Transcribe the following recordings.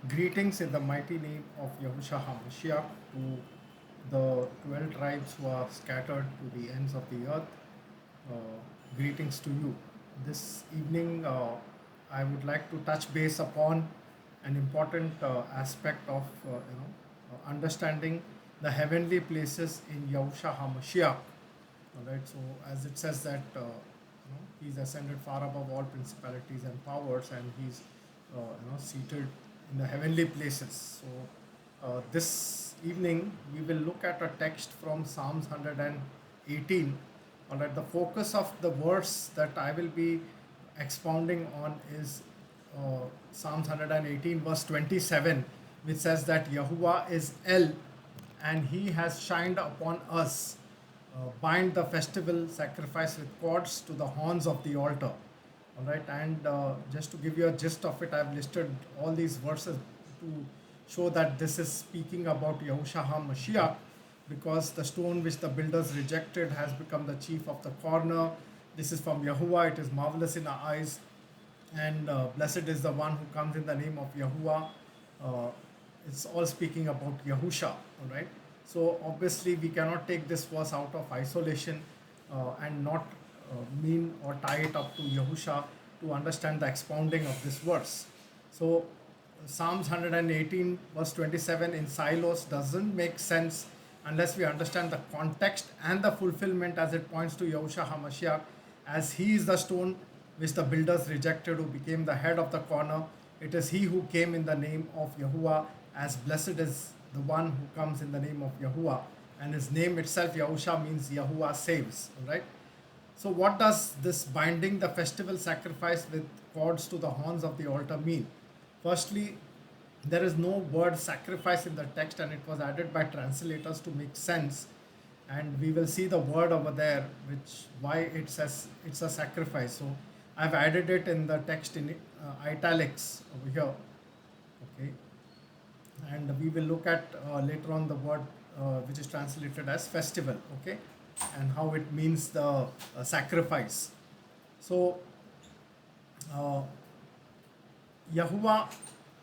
Greetings in the mighty name of Yahusha Mashiyach to the 12 tribes who are scattered to the ends of the earth. Greetings to you. This evening, I would like to touch base upon an important aspect of understanding the heavenly places in Yahusha HaMashiach. All right. So, as it says that he's ascended far above all principalities and powers, and he's seated in the heavenly places. So, this evening we will look at a text from Psalms 118. All right. The focus of the verse that I will be expounding on is Psalms 118, verse 27, which says that Yahuwah is El, and He has shined upon us. Bind the festival sacrifice with cords to the horns of the altar. All right, and just to give you a gist of it, I've listed all these verses to show that this is speaking about Yahusha HaMashiach, because the stone which the builders rejected has become the chief of the corner. This is from Yahuwah. It is marvelous in our eyes, and blessed is the one who comes in the name of Yahuwah. Uh, it's all speaking about Yahusha, all right? So obviously we cannot take this verse out of isolation and not mean or tie it up to Yahusha to understand the expounding of this verse. So Psalms 118 verse 27 in silos doesn't make sense unless we understand the context and the fulfillment, as it points to Yahusha HaMashiach, as he is the stone which the builders rejected, who became the head of the corner. It is he who came in the name of Yahuwah, as blessed is the one who comes in the name of Yahuwah. And his name itself, Yahusha, means Yahuwah saves. All right. So, what does this binding the festival sacrifice with cords to the horns of the altar mean? Firstly, there is no word sacrifice in the text, and it was added by translators to make sense. And we will see the word over there, which why it says it's a sacrifice. So, I've added it in the text in italics over here. Okay, and we will look at later on the word which is translated as festival. Okay, and how it means the sacrifice. So uh, Yahuwah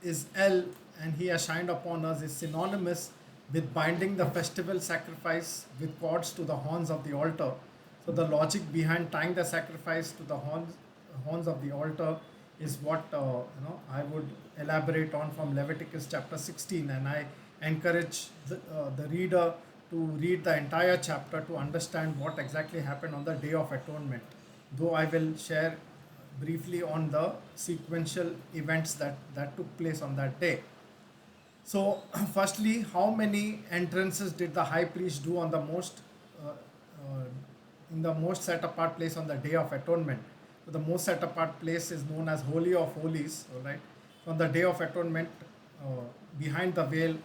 is El, and he has shined upon us, is synonymous with binding the festival sacrifice with cords to the horns of the altar. So the logic behind tying the sacrifice to the horns of the altar is what I would elaborate on from Leviticus chapter 16, and I encourage the reader to read the entire chapter to understand what exactly happened on the Day of Atonement. Though I will share briefly on the sequential events that took place on that day. So, firstly, how many entrances did the high priest do on the most in the most set apart place on the Day of Atonement? So, the most set apart place is known as Holy of Holies. All right. So on the Day of Atonement, behind the veil,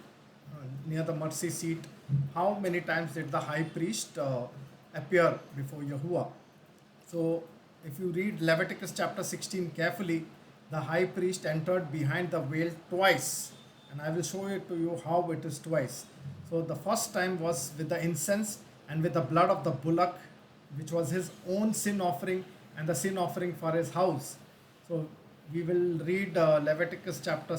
near the mercy seat, how many times did the high priest appear before Yahuwah? So, if you read Leviticus chapter 16 carefully, the high priest entered behind the veil twice, and I will show it to you how it is twice. So, the first time was with the incense and with the blood of the bullock, which was his own sin offering and the sin offering for his house. So, we will read Leviticus chapter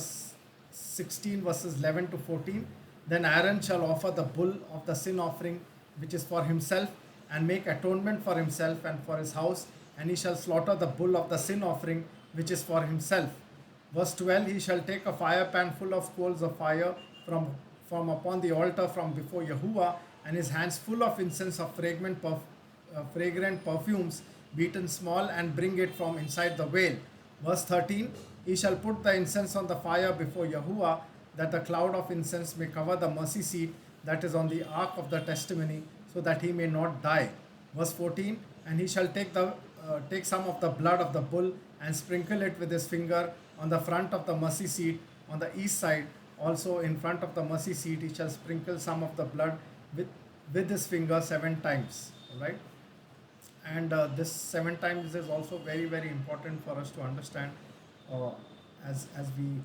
16, verses 11 to 14. Then Aaron shall offer the bull of the sin offering, which is for himself, and make atonement for himself and for his house, and he shall slaughter the bull of the sin offering, which is for himself. Verse 12, he shall take a fire pan full of coals of fire from upon the altar from before Yahuwah, and his hands full of incense of fragrant perfumes, beaten small, and bring it from inside the veil. Verse 13, he shall put the incense on the fire before Yahuwah, that the cloud of incense may cover the mercy seat that is on the ark of the testimony, so that he may not die. Verse 14, and he shall take some of the blood of the bull and sprinkle it with his finger on the front of the mercy seat on the east side. Also in front of the mercy seat he shall sprinkle some of the blood with his finger 7 times. All right. And this 7 times is also very very important for us to understand uh, as we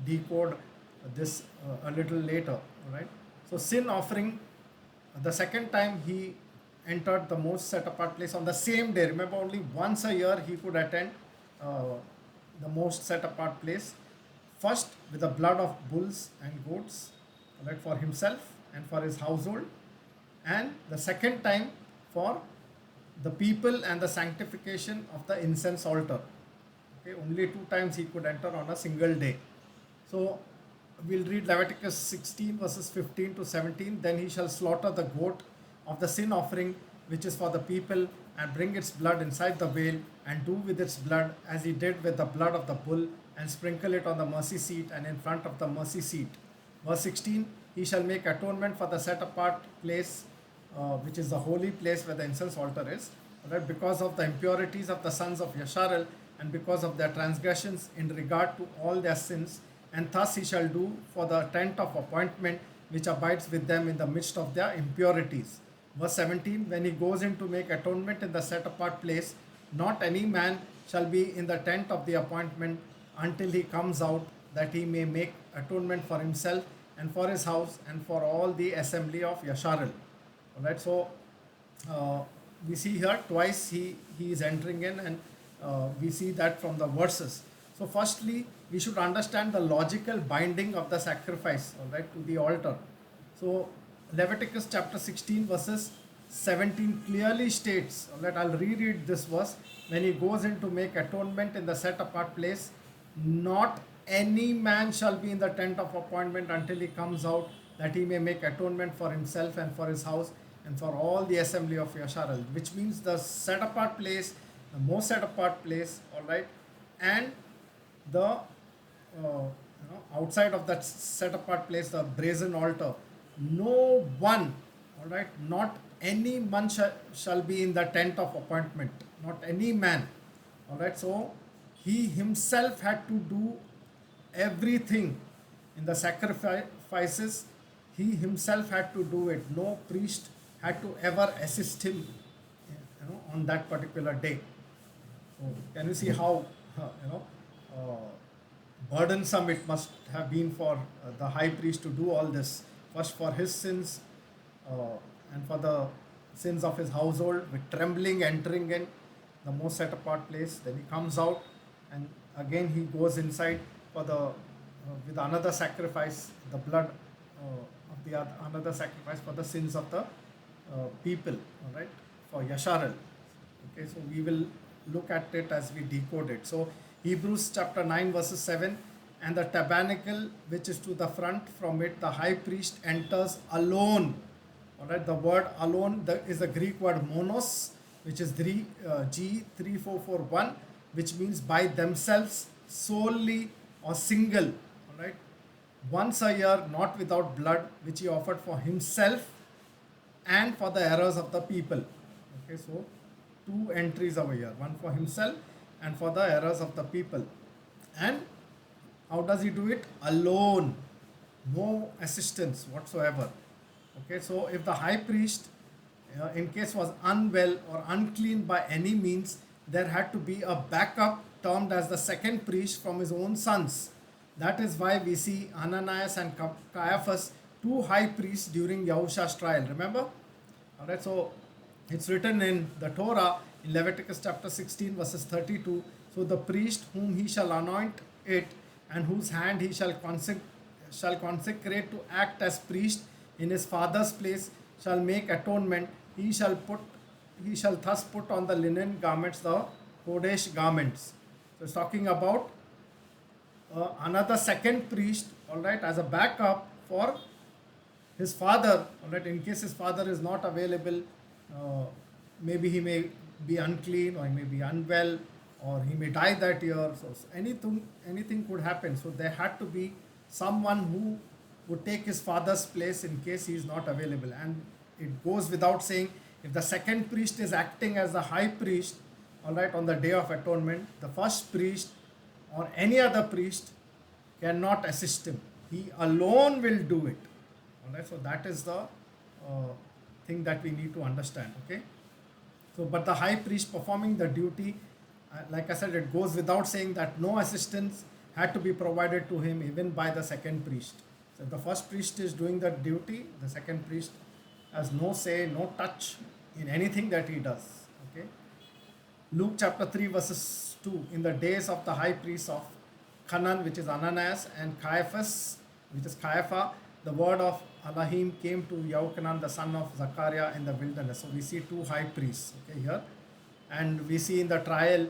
decode this a little later. All right. So sin offering, the second time he entered the most set apart place on the same day. Remember, only once a year he could attend uh, the most set apart place. first with the blood of bulls and goats, right, for himself and for his household, and the second time for the people and the sanctification of the incense altar. Okay, only two times he could enter on a single day. So we'll read Leviticus 16 verses 15 to 17. Then he shall slaughter the goat of the sin offering, which is for the people, and bring its blood inside the veil, and do with its blood as he did with the blood of the bull, and sprinkle it on the mercy seat and in front of the mercy seat. Verse 16, he shall make atonement for the set apart place, which is the holy place where the incense altar is, right, because of the impurities of the sons of Yasharel, and because of their transgressions in regard to all their sins. And thus he shall do for the tent of appointment, which abides with them in the midst of their impurities. Verse 17, when he goes in to make atonement in the set apart place, not any man shall be in the tent of the appointment until he comes out, that he may make atonement for himself and for his house and for all the assembly of Yasharel. All right, so we see here twice he is entering in, and we see that from the verses. So firstly, we should understand the logical binding of the sacrifice, all right, to the altar. So Leviticus chapter 16 verses 17 clearly states, all right, I'll reread this verse. When he goes in to make atonement in the set apart place, not any man shall be in the tent of appointment until he comes out, that he may make atonement for himself and for his house and for all the assembly of Yasharel, which means the set apart place, the most set apart place, all right, and the outside of that set apart place, the brazen altar. No one, all right, not any man shall be in the tent of appointment, not any man, all right. So he himself had to do everything in the sacrifices. He himself had to do it. No priest had to ever assist him, on that particular day. So can you see how burdensome it must have been for the high priest to do all this? First for his sins, and for the sins of his household, with trembling entering in the most set apart place. Then he comes out, and again he goes inside for the with another sacrifice, the blood of the another sacrifice for the sins of the people, all right, for Yasharel. Okay, so we will look at it as we decode it. So Hebrews chapter 9 verses 7, and the tabernacle which is to the front, from it the high priest enters alone. All right, the word alone is the Greek word monos, which is G3441, which means by themselves, solely or single. All right, once a year, not without blood, which he offered for himself and for the errors of the people. Okay, so two entries of a year, one for himself and for the errors of the people. And how does he do it? Alone, no assistance whatsoever. Okay, so if the high priest in case was unwell or unclean by any means, there had to be a backup termed as the second priest from his own sons. That is why we see Ananias and Caiaphas, two high priests during Yahusha's trial. Remember? All right, so it's written in the Torah in Leviticus chapter 16 verses 32. So the priest whom he shall anoint it, and whose hand he shall consecrate to act as priest in his father's place, shall make atonement. He shall thus put on the linen garments, the Kodesh garments. So it's talking about another second priest, all right, as a backup for his father, all right, in case his father is not available. Maybe he may be unclean, or he may be unwell, or he may die that year. So anything could happen. So there had to be someone who would take his father's place in case he is not available. And it goes without saying, if the second priest is acting as the high priest, all right, on the day of atonement, the first priest or any other priest cannot assist him. He alone will do it. All right, so that is the thing that we need to understand. Okay, so but the high priest performing the duty, like I said, it goes without saying that no assistance had to be provided to him even by the second priest. So if the first priest is doing the duty, the second priest has no say, no touch in anything that he does. Okay, Luke chapter 3 verses 2, in the days of the high priest of Hanan, which is Ananias, and Caiaphas, which is Caiapha. The word of Elohim came to Yahukanan, the son of Zachariah, in the wilderness. So we see two high priests, okay, here. And we see in the trial,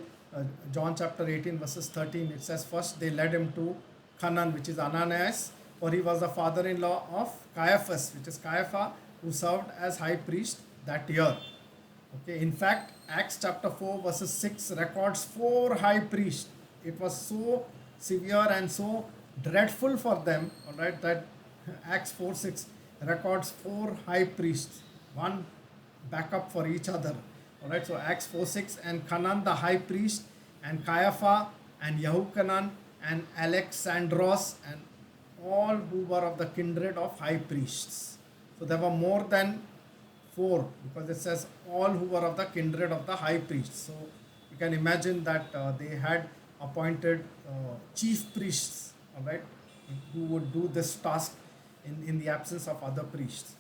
John chapter 18, verses 13, it says, first they led him to Hanan, which is Ananias, for he was the father-in-law of Caiaphas, which is Caiapha, who served as high priest that year. Okay, in fact, Acts chapter 4, verses 6 records four high priests. It was so severe and so dreadful for them, all right, that Acts 4 6 records four high priests, one backup for each other. All right, so Acts 4 6, and Hanan the high priest, and Caiapha, and Yahukanan, and Alexandros, and all who were of the kindred of high priests. So there were more than four, because it says all who were of the kindred of the high priests. So you can imagine that they had appointed chief priests, all right, who would do this task in the absence of other priests.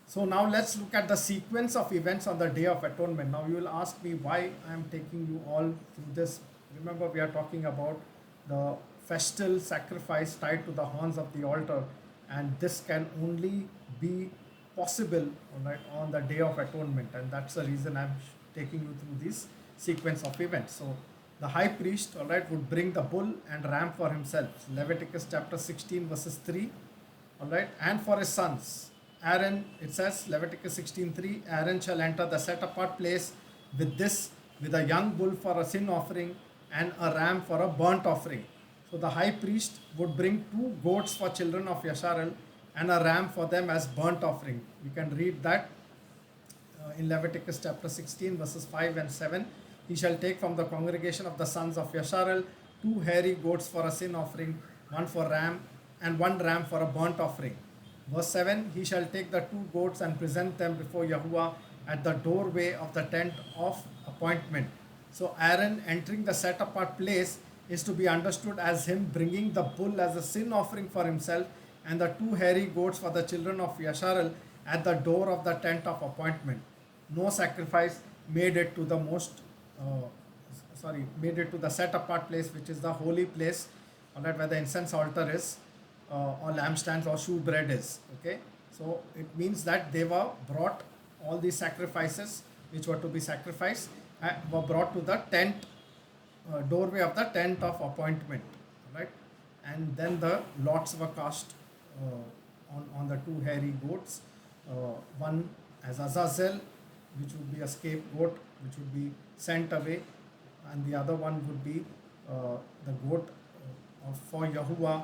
So now let's look at the sequence of events on the Day of Atonement. Now you will ask me why I am taking you all through this. Remember, we are talking about the festal sacrifice tied to the horns of the altar, and this can only be possible, all right, on the Day of Atonement, and that's the reason I'm taking you through this sequence of events. So the high priest, all right, would bring the bull and ram for himself, Leviticus chapter 16 verses 3, all right, and for his sons. Aaron, it says, Leviticus 16:3, Aaron shall enter the set apart place with a young bull for a sin offering and a ram for a burnt offering. So the high priest would bring two goats for children of Yasharel and a ram for them as burnt offering. You can read that in Leviticus chapter 16 verses 5 and 7. He shall take from the congregation of the sons of Yasharel two hairy goats for a sin offering, one for ram and one ram for a burnt offering. Verse 7, he shall take the two goats and present them before Yahuwah at the doorway of the tent of appointment. So Aaron entering the set apart place is to be understood as him bringing the bull as a sin offering for himself and the two hairy goats for the children of Yasharel at the door of the tent of appointment. No sacrifice made it to the made it to the set apart place, which is the holy place, all right, where the incense altar is, or lampstands or shewbread is. Okay, so it means that they were brought, all these sacrifices which were to be sacrificed were brought to the tent, doorway of the tent of appointment, right? And then the lots were cast on the two hairy goats, one as Azazel, which would be a scapegoat which would be sent away, and the other one would be the goat for Yahuwah,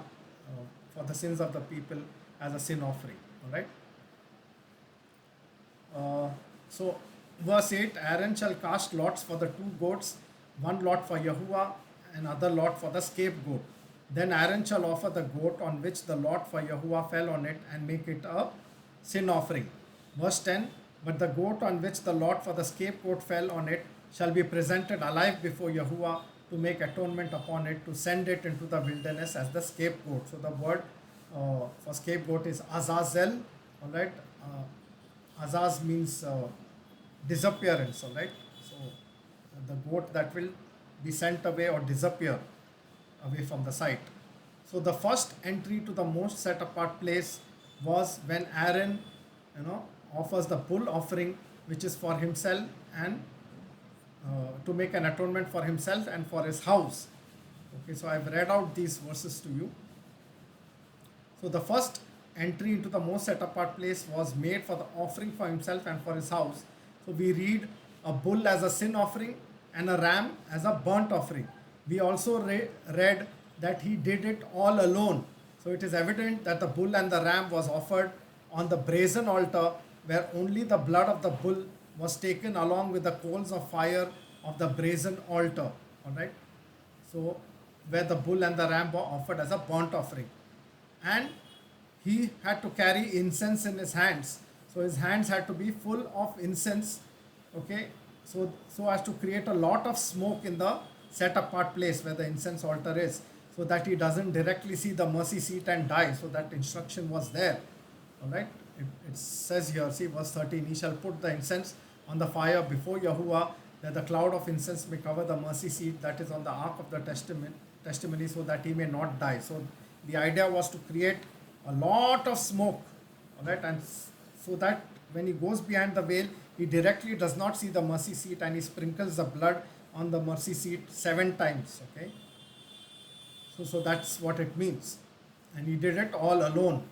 for the sins of the people as a sin offering. All right. So verse 8, Aaron shall cast lots for the two goats, one lot for Yahuwah, another lot for the scapegoat. Then Aaron shall offer the goat on which the lot for Yahuwah fell on it and make it a sin offering. Verse 10, but the goat on which the lot for the scapegoat fell on it shall be presented alive before Yahuwah to make atonement upon it, to send it into the wilderness as the scapegoat. So the word for scapegoat is Azazel, all right. Azaz means disappearance, all right. So the goat that will be sent away or disappear away from the site. So the first entry to the most set apart place was when Aaron, offers the bull offering, which is for himself and to make an atonement for himself and for his house. Okay, so I've read out these verses to you. So the first entry into the most set apart place was made for the offering for himself and for his house. So we read a bull as a sin offering and a ram as a burnt offering. We also read that he did it all alone. So it is evident that the bull and the ram was offered on the brazen altar, where only the blood of the bull was taken along with the coals of fire of the brazen altar. All right. So where the bull and the ram were offered as a burnt offering, and he had to carry incense in his hands. So his hands had to be full of incense. Okay. So as to create a lot of smoke in the set apart place where the incense altar is, so that he doesn't directly see the mercy seat and die. So that instruction was there. All right. It says here, see verse 13, he shall put the incense on the fire before Yahuwah, that the cloud of incense may cover the mercy seat that is on the ark of the testament, testimony so that he may not die. So the idea was to create a lot of smoke, all right, and so that when he goes behind the veil, he directly does not see the mercy seat, and he sprinkles the blood on the mercy seat 7 times. Okay, so that's what it means, and he did it all alone.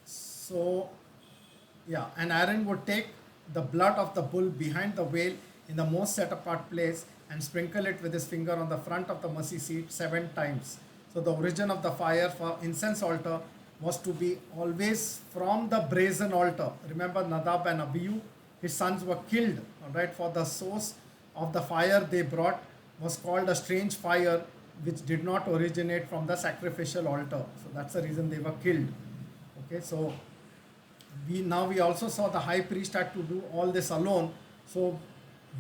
So yeah, and Aaron would take the blood of the bull behind the veil in the most set apart place and sprinkle it with his finger on the front of the mercy seat 7 times. So the origin of the fire for incense altar was to be always from the brazen altar. Remember Nadab and Abihu, his sons were killed, all right, for the source of the fire they brought was called a strange fire which did not originate from the sacrificial altar. So that's the reason they were killed. Okay, so we also saw the high priest had to do all this alone. So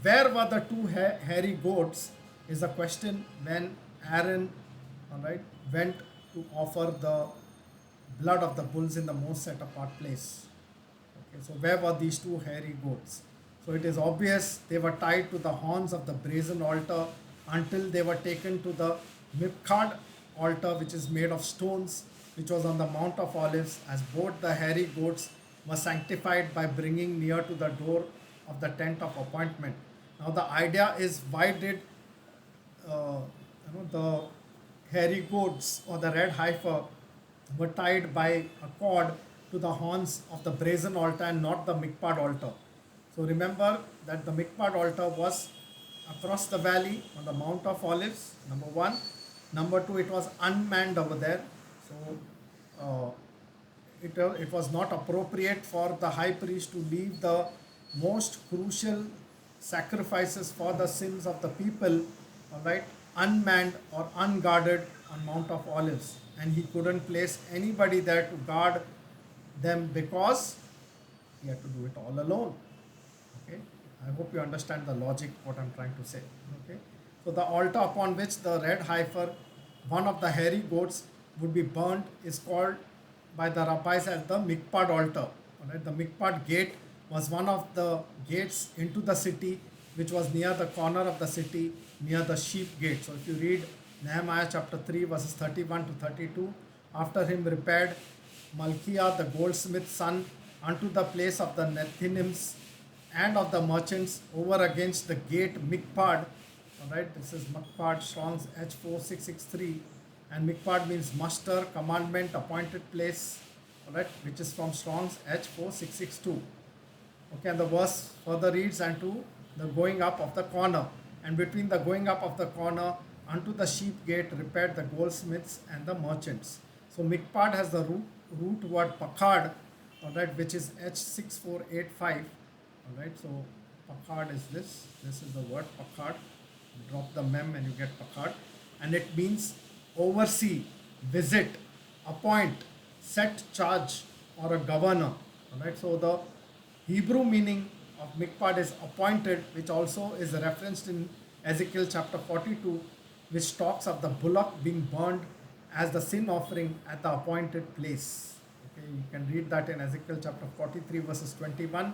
where were the two hairy goats is the question when Aaron, all right, went to offer the blood of the bulls in the most set apart place. Okay, so where were these two hairy goats? So it is obvious they were tied to the horns of the brazen altar until they were taken to the Mipkad altar, which is made of stones, which was on the Mount of Olives, as both the hairy goats were sanctified by bringing near to the door of the tent of appointment. Now the idea is, why did the hairy goats or the red heifer were tied by a cord to the horns of the brazen altar and not the Mikpad altar? So remember that the Mikpad altar was across the valley on the Mount of Olives, number one. Number two, it was unmanned over there. So it was not appropriate for the high priest to leave the most crucial sacrifices for the sins of the people, all right, unmanned or unguarded on Mount of Olives. And he couldn't place anybody there to guard them because he had to do it all alone. Okay, I hope you understand the logic what I'm trying to say. Okay, so the altar upon which the red heifer, one of the hairy goats, would be burned is called by the rabbis as the Mikpad altar. All right, the Mikpad gate was one of the gates into the city, which was near the corner of the city, near the sheep gate. So if you read Nehemiah chapter 3 verses 31 to 32, after him repaired Malchiah the goldsmith's son unto the place of the Nethinims and of the merchants over against the gate Mikpad. All right, this is Mikpad, Strong's H4663, and Mikpad means muster, commandment, appointed place, all right, which is from Strong's H4662. Okay, and the verse further reads, and to the going up of the corner, and between the going up of the corner unto the sheep gate repaired the goldsmiths and the merchants. So Mikpad has the root word pakad, all right, which is H6485. All right, so pakad is this is the word pakad. Drop the mem and you get pakad, and it means oversee, visit, appoint, set charge, or a governor. All right, so the Hebrew meaning of Mikpad is appointed, which also is referenced in Ezekiel chapter 42, which talks of the bullock being burned as the sin offering at the appointed place. Okay, you can read that in Ezekiel chapter 43 verses 21.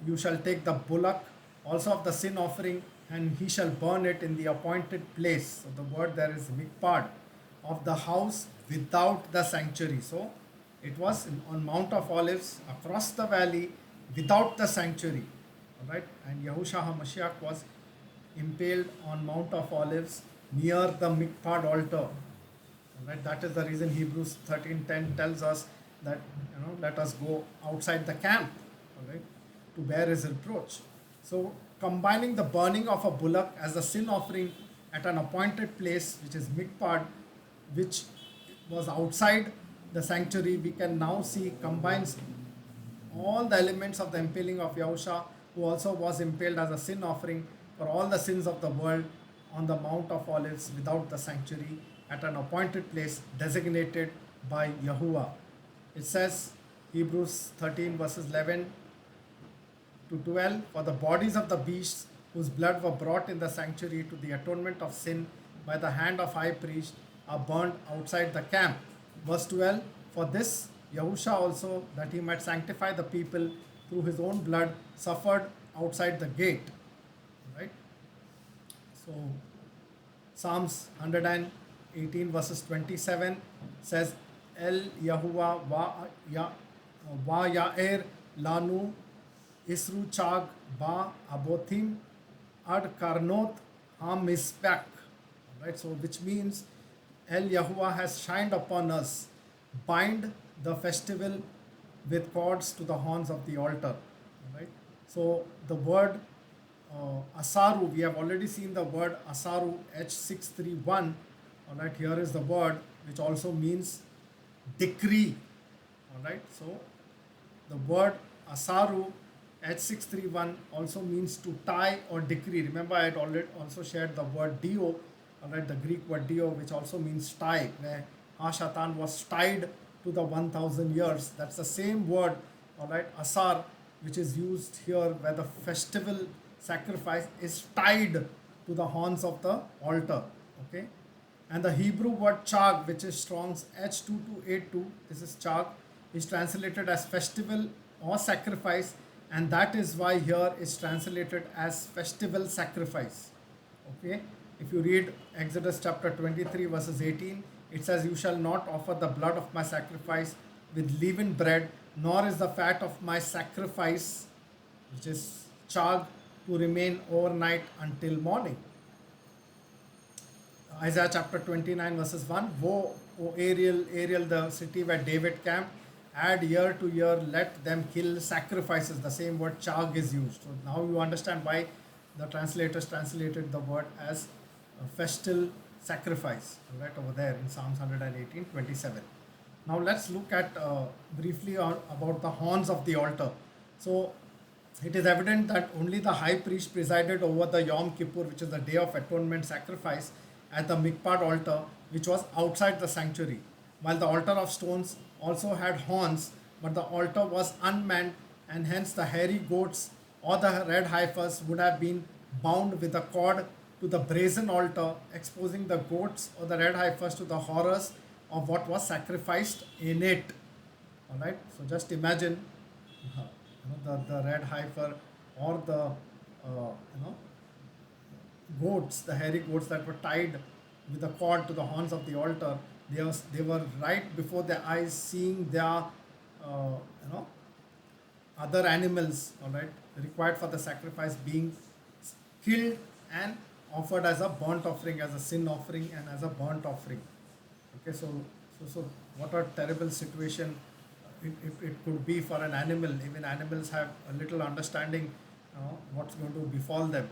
You shall take the bullock also of the sin offering, and he shall burn it in the appointed place. So the word there is Mikpad, of the house without the sanctuary. So it was on Mount of Olives across the valley without the sanctuary. All right, and Yahusha Mashiyach was impaled on Mount of Olives near the Mikpad altar. All right, that is the reason Hebrews 13:10 tells us that let us go outside the camp, all right, to bear his reproach. So combining the burning of a bullock as a sin offering at an appointed place, which is Mikpad, which was outside the sanctuary, we can now see combines all the elements of the impaling of Yahusha, who also was impaled as a sin offering for all the sins of the world on the Mount of Olives without the sanctuary at an appointed place designated by Yahuwah. It says, Hebrews 13 verses 11 to 12, for the bodies of the beasts whose blood were brought in the sanctuary to the atonement of sin by the hand of high priest are burned outside the camp. Verse 12, for this Yahusha also, that he might sanctify the people through his own blood, suffered outside the gate. Right? So Psalms 118 verses 27 says, El Yahuwah wa Ya'er Lanu Isru Chag Ba Abothim Ad Karnot HaMizpach. Right, so which means El Yahuwah has shined upon us. Bind the festival with cords to the horns of the altar. Right. So the word Asaru, we have already seen the word Asaru H631. All right, here is the word which also means decree. All right, so the word Asaru H631 also means to tie or decree. Remember, I had already also shared the word Dio, all right, the Greek word Dio, which also means tie, where Hashatan was tied to the 1000 years. That's the same word, all right, Asar, which is used here where the festival sacrifice is tied to the horns of the altar. Okay, and the Hebrew word chag, which is Strong's H2282, this is chag, is translated as festival or sacrifice, and that is why here is translated as festival sacrifice. Okay, if you read Exodus chapter 23 verses 18, it says, You shall not offer the blood of my sacrifice with leavened bread, nor is the fat of my sacrifice, which is chag, to remain overnight until morning. Isaiah chapter 29 verses 1, Woe, O Ariel, the city where David camped, add year to year, let them kill sacrifices. The same word chag is used. So now you understand why the translators translated the word as a festal sacrifice, right over there in Psalms 118:27. Now let's look at briefly about the horns of the altar. So it is evident that only the high priest presided over the Yom Kippur, which is the Day of Atonement sacrifice, at the Mikpad altar, which was outside the sanctuary, while the altar of stones also had horns, but the altar was unmanned, and hence the hairy goats or the red heifers would have been bound with a cord to the brazen altar, exposing the goats or the red heifers to the horrors of what was sacrificed in it. All right, so just imagine the red heifer or the goats, the hairy goats that were tied with a cord to the horns of the altar. They were right before their eyes, seeing their other animals, all right, required for the sacrifice being killed and offered as a burnt offering, as a sin offering, and as a burnt offering. Okay, so what a terrible situation it could be for an animal. Even animals have a little understanding what's going to befall them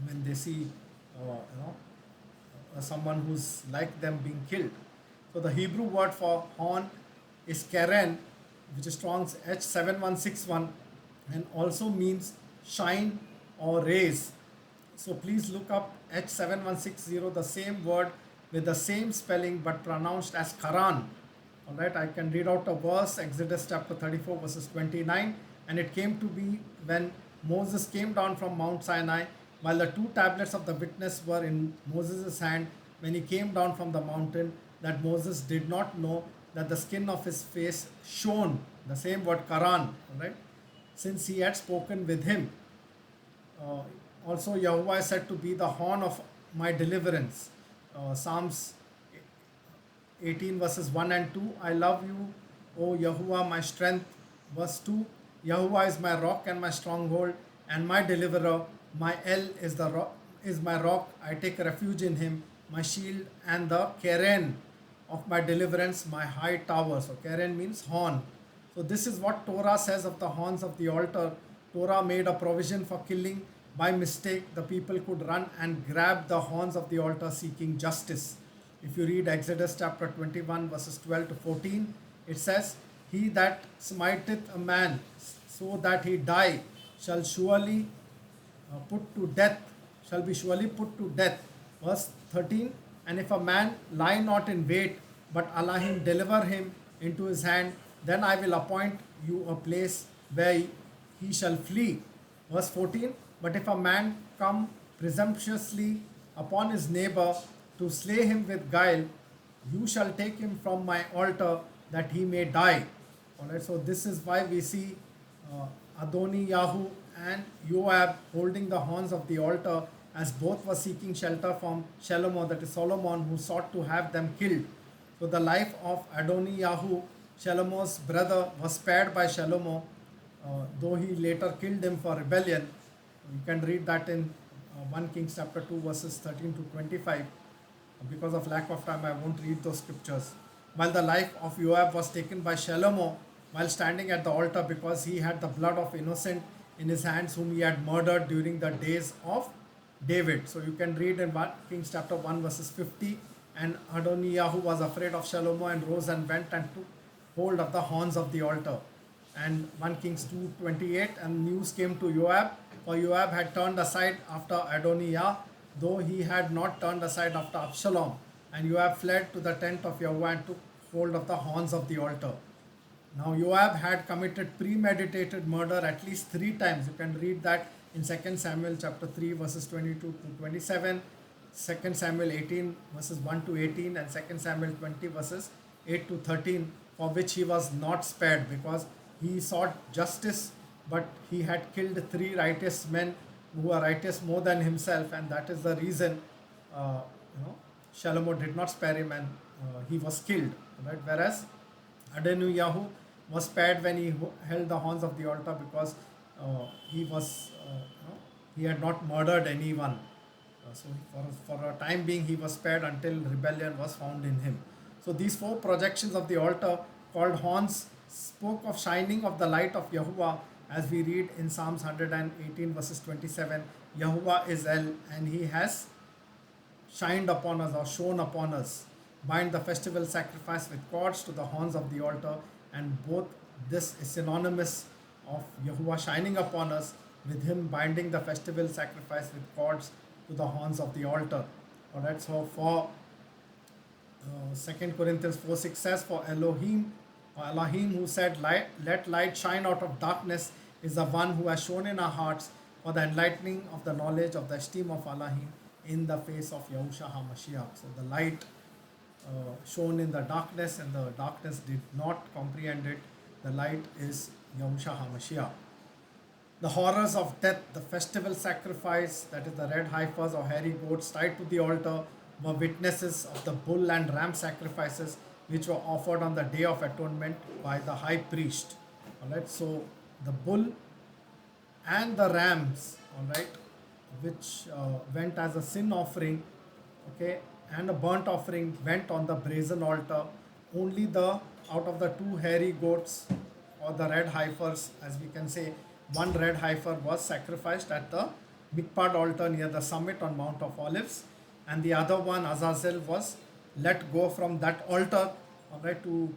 when they see someone who's like them being killed. So the Hebrew word for horn is keren, which is Strong's H7161, and also means shine or raise. So please look up H7160, the same word with the same spelling but pronounced as Karan. All right, I can read out a verse, Exodus chapter 34 verses 29. And it came to be when Moses came down from Mount Sinai, while the two tablets of the witness were in Moses' hand, when he came down from the mountain, that Moses did not know that the skin of his face shone, the same word Karan, all right, since he had spoken with him. Also, Yahuwah is said to be the horn of my deliverance. Psalms 18 verses 1 and 2. I love you, O Yahuwah, my strength. Verse 2. Yahuwah is my rock and my stronghold and my deliverer. My El is the rock, is my rock. I take refuge in him. My shield and the keren of my deliverance, my high tower. So keren means horn. So this is what Torah says of the horns of the altar. Torah made a provision for killing. By mistake, the people could run and grab the horns of the altar seeking justice. If you read Exodus chapter 21 verses 12 to 14, it says, He that smiteth a man so that he die shall surely shall be surely put to death. Verse 13, and if a man lie not in wait, but Allah him deliver him into his hand, then I will appoint you a place where he shall flee. Verse 14, but if a man come presumptuously upon his neighbor to slay him with guile, you shall take him from my altar that he may die. Alright, so this is why we see Adoni Yahu and Joab holding the horns of the altar, as both were seeking shelter from Shalomo, that is Solomon, who sought to have them killed. So the life of Adoniyahu, Shalomo's brother, was spared by Shalomo, though he later killed him for rebellion. You can read that in 1 Kings chapter 2 verses 13 to 25. Because of lack of time, I won't read those scriptures. While the life of Joab was taken by Shalomo while standing at the altar, because he had the blood of innocent in his hands whom he had murdered during the days of David. So you can read in 1 Kings chapter 1 verses 50. And Adoniyahu was afraid of Shalomo and rose and went and took hold of the horns of the altar. And 1 Kings 2:28, and news came to Joab, for Joab had turned aside after Adoniah, though he had not turned aside after Absalom. And Joab fled to the tent of Yahweh and took hold of the horns of the altar. Now Joab had committed premeditated murder at least 3 times. You can read that in 2 Samuel chapter 3 verses 22 to 27, 2 Samuel 18 verses 1 to 18, and 2 Samuel 20 verses 8 to 13, for which he was not spared, because he sought justice, but he had killed 3 righteous men who were righteous more than himself, and that is the reason uh, Shalomo did not spare him, and he was killed. Right? Whereas Adoniyahu was spared when he held the horns of the altar, because he was he had not murdered anyone. So for a time being he was spared until rebellion was found in him. So these 4 projections of the altar called horns spoke of shining of the light of Yahuwah, as we read in Psalms 118 verses 27. Yahuwah is El, and he has shined upon us or shone upon us. Bind the festival sacrifice with cords to the horns of the altar, and both this is synonymous of Yahuwah shining upon us with him binding the festival sacrifice with cords to the horns of the altar. Alright, so for 2 Corinthians 4:6 says, for Elohim who said, let light shine out of darkness, is the one who has shown in our hearts for the enlightening of the knowledge of the esteem of Elohim in the face of Yahusha HaMashiach. So the light shone in the darkness, and the darkness did not comprehend it. The light is Yahusha HaMashiach. The horrors of death, the festival sacrifice, that is the red heifers or hairy goats tied to the altar, were witnesses of the bull and ram sacrifices which were offered on the Day of Atonement by the high priest. Alright, so the bull and the rams, alright, which went as a sin offering, okay, and a burnt offering went on the brazen altar. Only the out of the 2 hairy goats or the red heifers, as we can say, one red heifer was sacrificed at the Mikpad altar near the summit on Mount of Olives, and the other one, Azazel, was let go from that altar, all right, to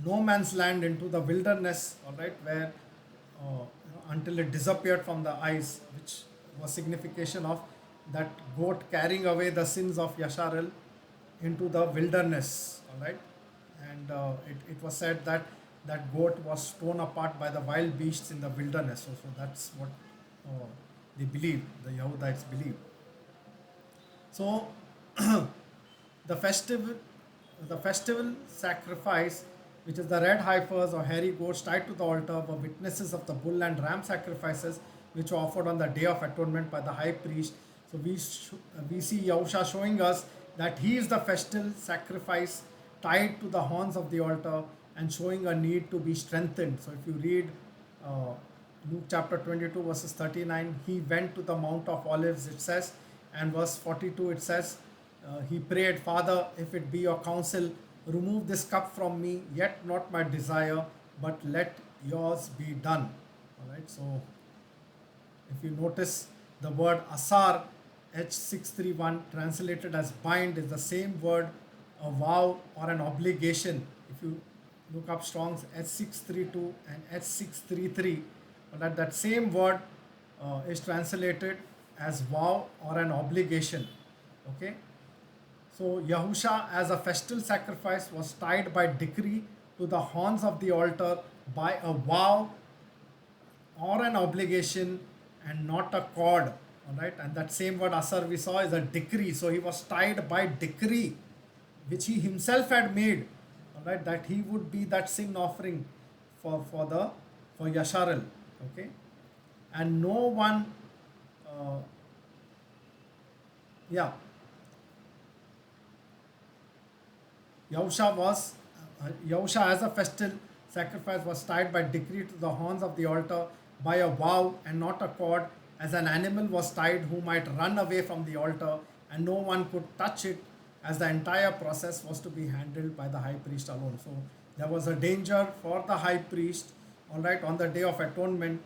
no man's land, into the wilderness, all right, where until it disappeared from the eyes, which was signification of that goat carrying away the sins of Yasharel into the wilderness, all right. And it was said that that goat was torn apart by the wild beasts in the wilderness. So that's what they believe, the Yahudites believe. So the festival sacrifice, which is the red heifers or hairy goats tied to the altar, were witnesses of the bull and ram sacrifices which were offered on the Day of Atonement by the high priest. So we see Yahusha showing us that he is the festal sacrifice tied to the horns of the altar, and showing a need to be strengthened. So if you read Luke chapter 22 verses 39, he went to the Mount of Olives, it says, and verse 42 it says, he prayed, Father, if it be your counsel, remove this cup from me, yet not my desire, but let yours be done. All right, so if you notice, the word asar, H631, translated as bind, is the same word, a vow or an obligation. If you look up Strong's H632 and H633, that same word is translated as vow or an obligation. Okay, so Yahusha as a festal sacrifice was tied by decree to the horns of the altar by a vow or an obligation, and not a cord. All right, and that same word asar we saw is a decree. So he was tied by decree, which he himself had made. All right, that he would be that sin offering for Yasharel. Okay, and no one Yeah, Yahusha as a festal sacrifice was tied by decree to the horns of the altar by a vow and not a cord, as an animal was tied who might run away from the altar, and no one could touch it, as the entire process was to be handled by the high priest alone. So there was a danger for the high priest, all right, on the day of atonement,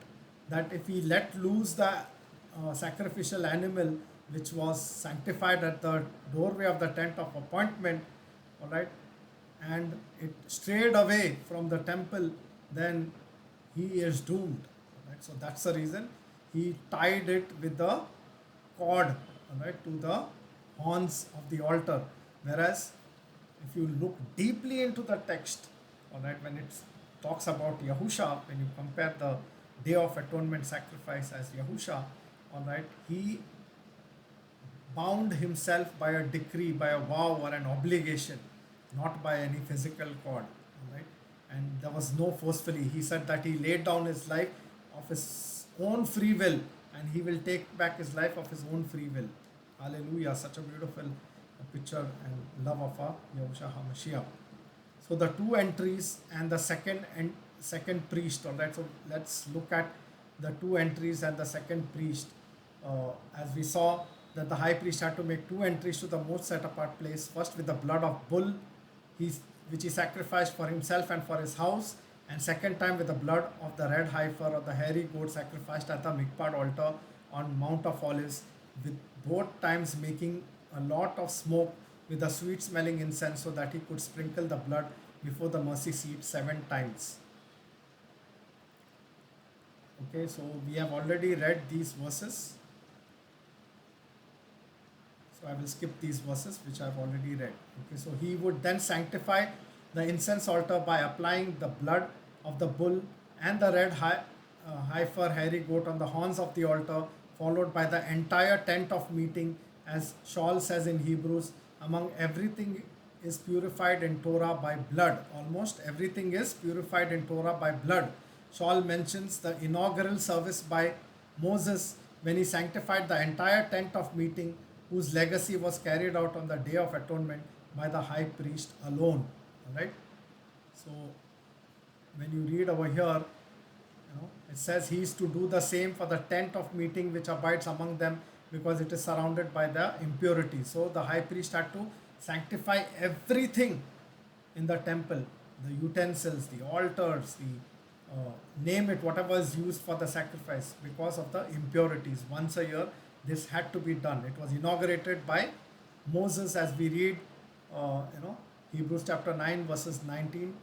that if he let loose the sacrificial animal which was sanctified at the doorway of the tent of appointment, all right, and it strayed away from the temple, then he is doomed, right? So that's the reason he tied it with the cord, all right, to the horns of the altar. Whereas if you look deeply into the text, all right, when it talks about Yahusha, when you compare the day of atonement sacrifice as Yahusha, all right, he bound himself by a decree, by a vow or an obligation, not by any physical cord. Right? And there was no forcefully. He said that he laid down his life of his own free will, and he will take back his life of his own free will. Hallelujah. Such a beautiful picture and love of our Yahusha HaMashiach. So the two entries and the second priest. All right. So let's look at the two entries and the second priest. As we saw that the high priest had to make two entries to the most set apart place. First with the blood of bull, which he sacrificed for himself and for his house, and second time with the blood of the red heifer or the hairy goat sacrificed at the mikpad altar on Mount of Olives, with both times making a lot of smoke with a sweet smelling incense so that he could sprinkle the blood before the mercy seat 7 times. Okay, so we have already read these verses. So I will skip these verses which I have already read. Okay, so he would then sanctify the incense altar by applying the blood of the bull and the red heifer hairy goat on the horns of the altar, followed by the entire tent of meeting, as Shaul says in Hebrews, among everything is purified in Torah by blood. Almost everything is purified in Torah by blood. Shaul mentions the inaugural service by Moses when he sanctified the entire tent of meeting, whose legacy was carried out on the day of atonement by the high priest alone. All right. So when you read over here, it says he is to do the same for the tent of meeting which abides among them, because it is surrounded by the impurity. So the high priest had to sanctify everything in the temple, the utensils, the altars, the name it, whatever is used for the sacrifice, because of the impurities. Once a year, this had to be done. It was inaugurated by Moses, as we read, Hebrews chapter 9, verses 19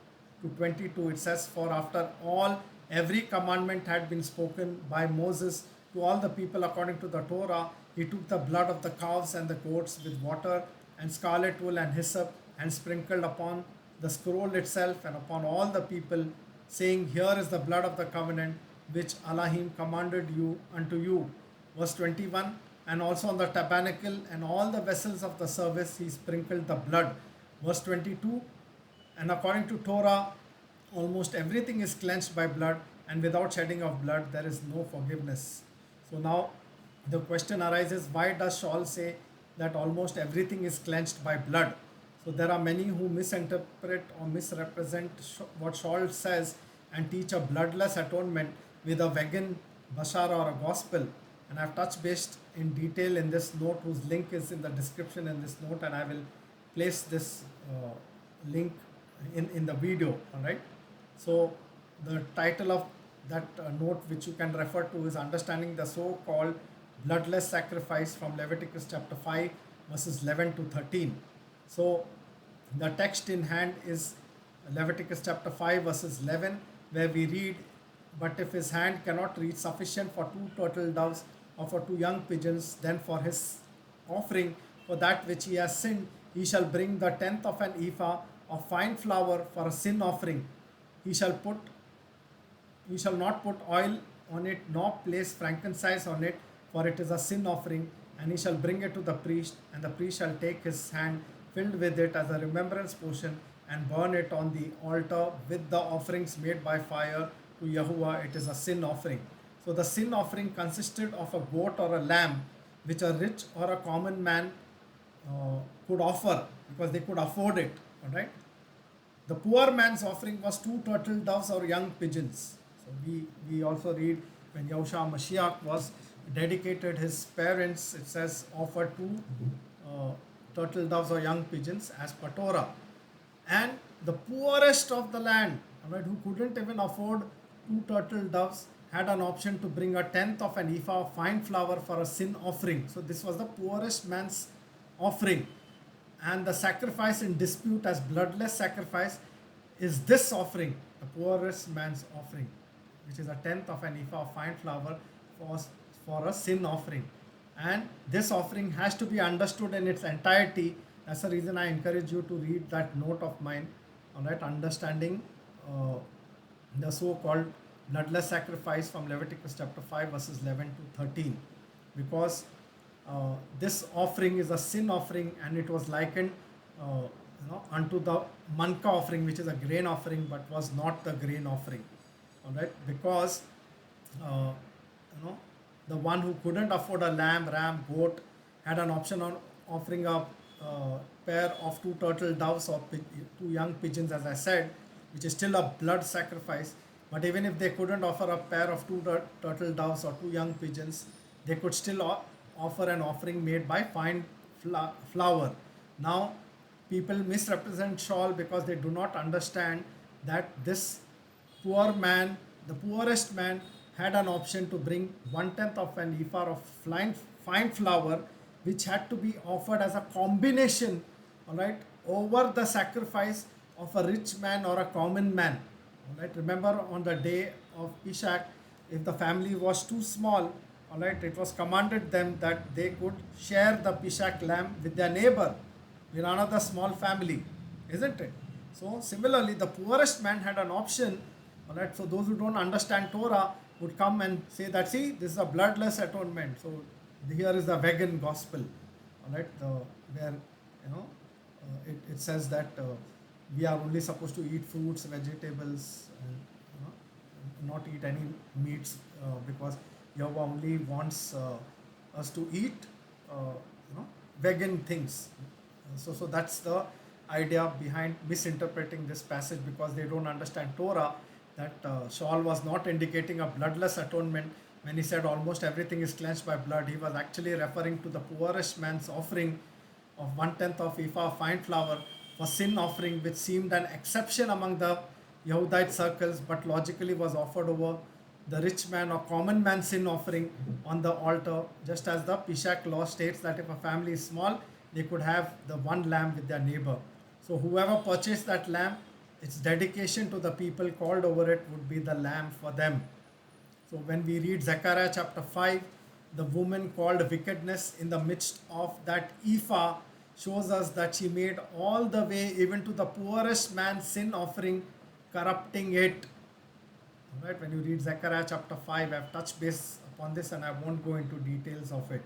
to 22. It says, "For after all, every commandment had been spoken by Moses to all the people according to the Torah, he took the blood of the calves and the goats with water and scarlet wool and hyssop and sprinkled upon the scroll itself and upon all the people, saying, Here is the blood of the covenant which Elohim commanded you unto you." Verse 21, "And also on the tabernacle and all the vessels of the service he sprinkled the blood." Verse 22, "And according to Torah, almost everything is cleansed by blood, and without shedding of blood there is no forgiveness." So now the question arises, why does Shaul say that almost everything is cleansed by blood? So there are many who misinterpret or misrepresent what Shaul says and teach a bloodless atonement with a vegan bashar or a gospel. And I've touched base in detail in this note, whose link is in the description in this note, and I will place this link in the video. All right. So the title of that note which you can refer to is "Understanding the So-Called Bloodless Sacrifice" from Leviticus chapter 5 verses 11 to 13. So the text in hand is Leviticus chapter 5 verses 11, where we read, "But if his hand cannot reach sufficient for 2 turtle doves or for 2 young pigeons, then for his offering for that which he has sinned, he shall bring the tenth of an ephah of fine flour for a sin offering. He shall not put oil on it, nor place frankincense on it, for it is a sin offering. And he shall bring it to the priest, and the priest shall take his hand filled with it as a remembrance portion, and burn it on the altar with the offerings made by fire to Yahuwah. It is a sin offering." So the sin offering consisted of a goat or a lamb which a rich or a common man could offer because they could afford it. All right. The poor man's offering was two turtle doves or young pigeons. So we also read when Yahusha Mashiyach was dedicated his parents, it says offered two uh, turtle doves or young pigeons as per Torah. And the poorest of the land, all right, who couldn't even afford two turtle doves, had an option to bring a tenth of an ephah of fine flour for a sin offering. So this was the poorest man's offering. And the sacrifice in dispute as bloodless sacrifice is this offering, the poorest man's offering, which is a tenth of an ephah of fine flour for, for a sin offering. And this offering has to be understood in its entirety. That's the reason I encourage you to read that note of mine, all right, understanding the so-called bloodless sacrifice from Leviticus chapter 5 verses 11 to 13, because this offering is a sin offering, and it was likened unto the manka offering, which is a grain offering but was not the grain offering. All right, because uh, the one who couldn't afford a lamb, ram, goat had an option on offering a pair of two turtle doves or two young pigeons, as I said, which is still a blood sacrifice. But even if they couldn't offer a pair of two turtle doves or two young pigeons, they could still offer an offering made by fine flour. Now, people misrepresent shawl because they do not understand that this poor man, the poorest man, had an option to bring one tenth of an ephah of fine flour, which had to be offered as a combination, all right, over the sacrifice of a rich man or a common man. All right, remember on the day of Pishak, if the family was too small, all right, it was commanded them that they could share the Pishak lamb with their neighbor, with another small family, isn't it? So similarly, the poorest man had an option. All right, so those who don't understand Torah would come and say that, see, this is a bloodless atonement. So here is the vegan gospel. All right, where it says that we are only supposed to eat fruits, vegetables, and not eat any meats because Yahweh only wants us to eat vegan things. So that's the idea behind misinterpreting this passage, because they don't understand Torah, that Saul was not indicating a bloodless atonement. When he said almost everything is cleansed by blood, he was actually referring to the poorest man's offering of one tenth of ephah of fine flour for sin offering, which seemed an exception among the Yahudite circles, but logically was offered over the rich man or common man sin offering on the altar, just as the Pishak law states that if a family is small, they could have the one lamb with their neighbor. So whoever purchased that lamb, its dedication to the people called over it would be the lamb for them. So when we read Zechariah chapter 5, the woman called wickedness in the midst of that ephah shows us that she made all the way even to the poorest man's sin offering, corrupting it. All right, when you read Zechariah chapter 5, I've touched base upon this and I won't go into details of it.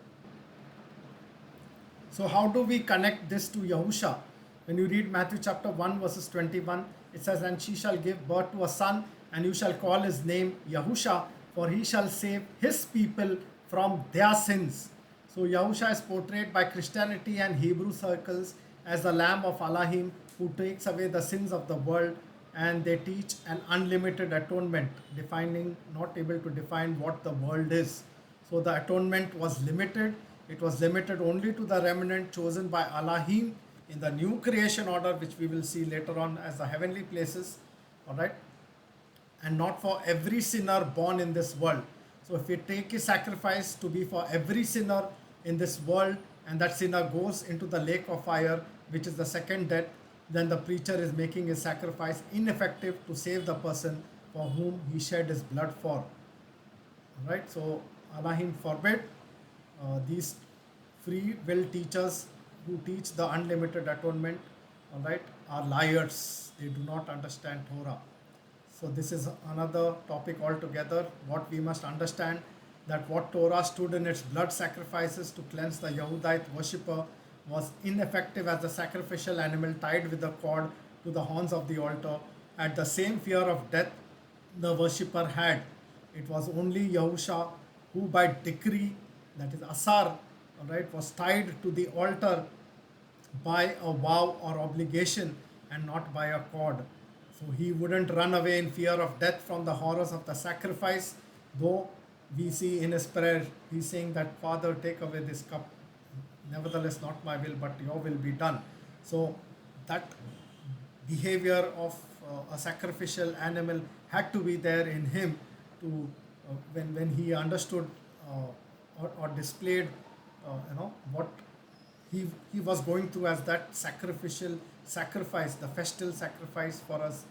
So how do we connect this to Yahusha? When you read Matthew chapter 1 verses 21, it says, and she shall give birth to a son, and you shall call his name Yahusha, for he shall save his people from their sins. So Yahusha is portrayed by Christianity and Hebrew circles as the Lamb of Elohim who takes away the sins of the world, and they teach an unlimited atonement, defining, not able to define what the world is. So the atonement was limited. It was limited only to the remnant chosen by Elohim in the new creation order, which we will see later on as the heavenly places, all right, and not for every sinner born in this world. So if we take his sacrifice to be for every sinner in this world, and that sinner goes into the lake of fire, which is the second death, then the preacher is making his sacrifice ineffective to save the person for whom he shed his blood for. All right, so Elohim forbid these free will teachers who teach the unlimited atonement, all right, are liars. They do not understand Torah. So this is another topic altogether. What we must understand, that what Torah stood in its blood sacrifices to cleanse the Yahudite worshipper was ineffective as the sacrificial animal tied with a cord to the horns of the altar had the same fear of death the worshipper had. It was only Yahusha who by decree, that is Asar, all right, was tied to the altar by a vow or obligation and not by a cord. So he wouldn't run away in fear of death from the horrors of the sacrifice, though we see in his prayer, he's saying that, Father, take away this cup. Nevertheless, not my will, but your will be done. So that behavior of a sacrificial animal had to be there in him to when he understood or displayed what he was going through as that sacrificial sacrifice, the festal sacrifice for us,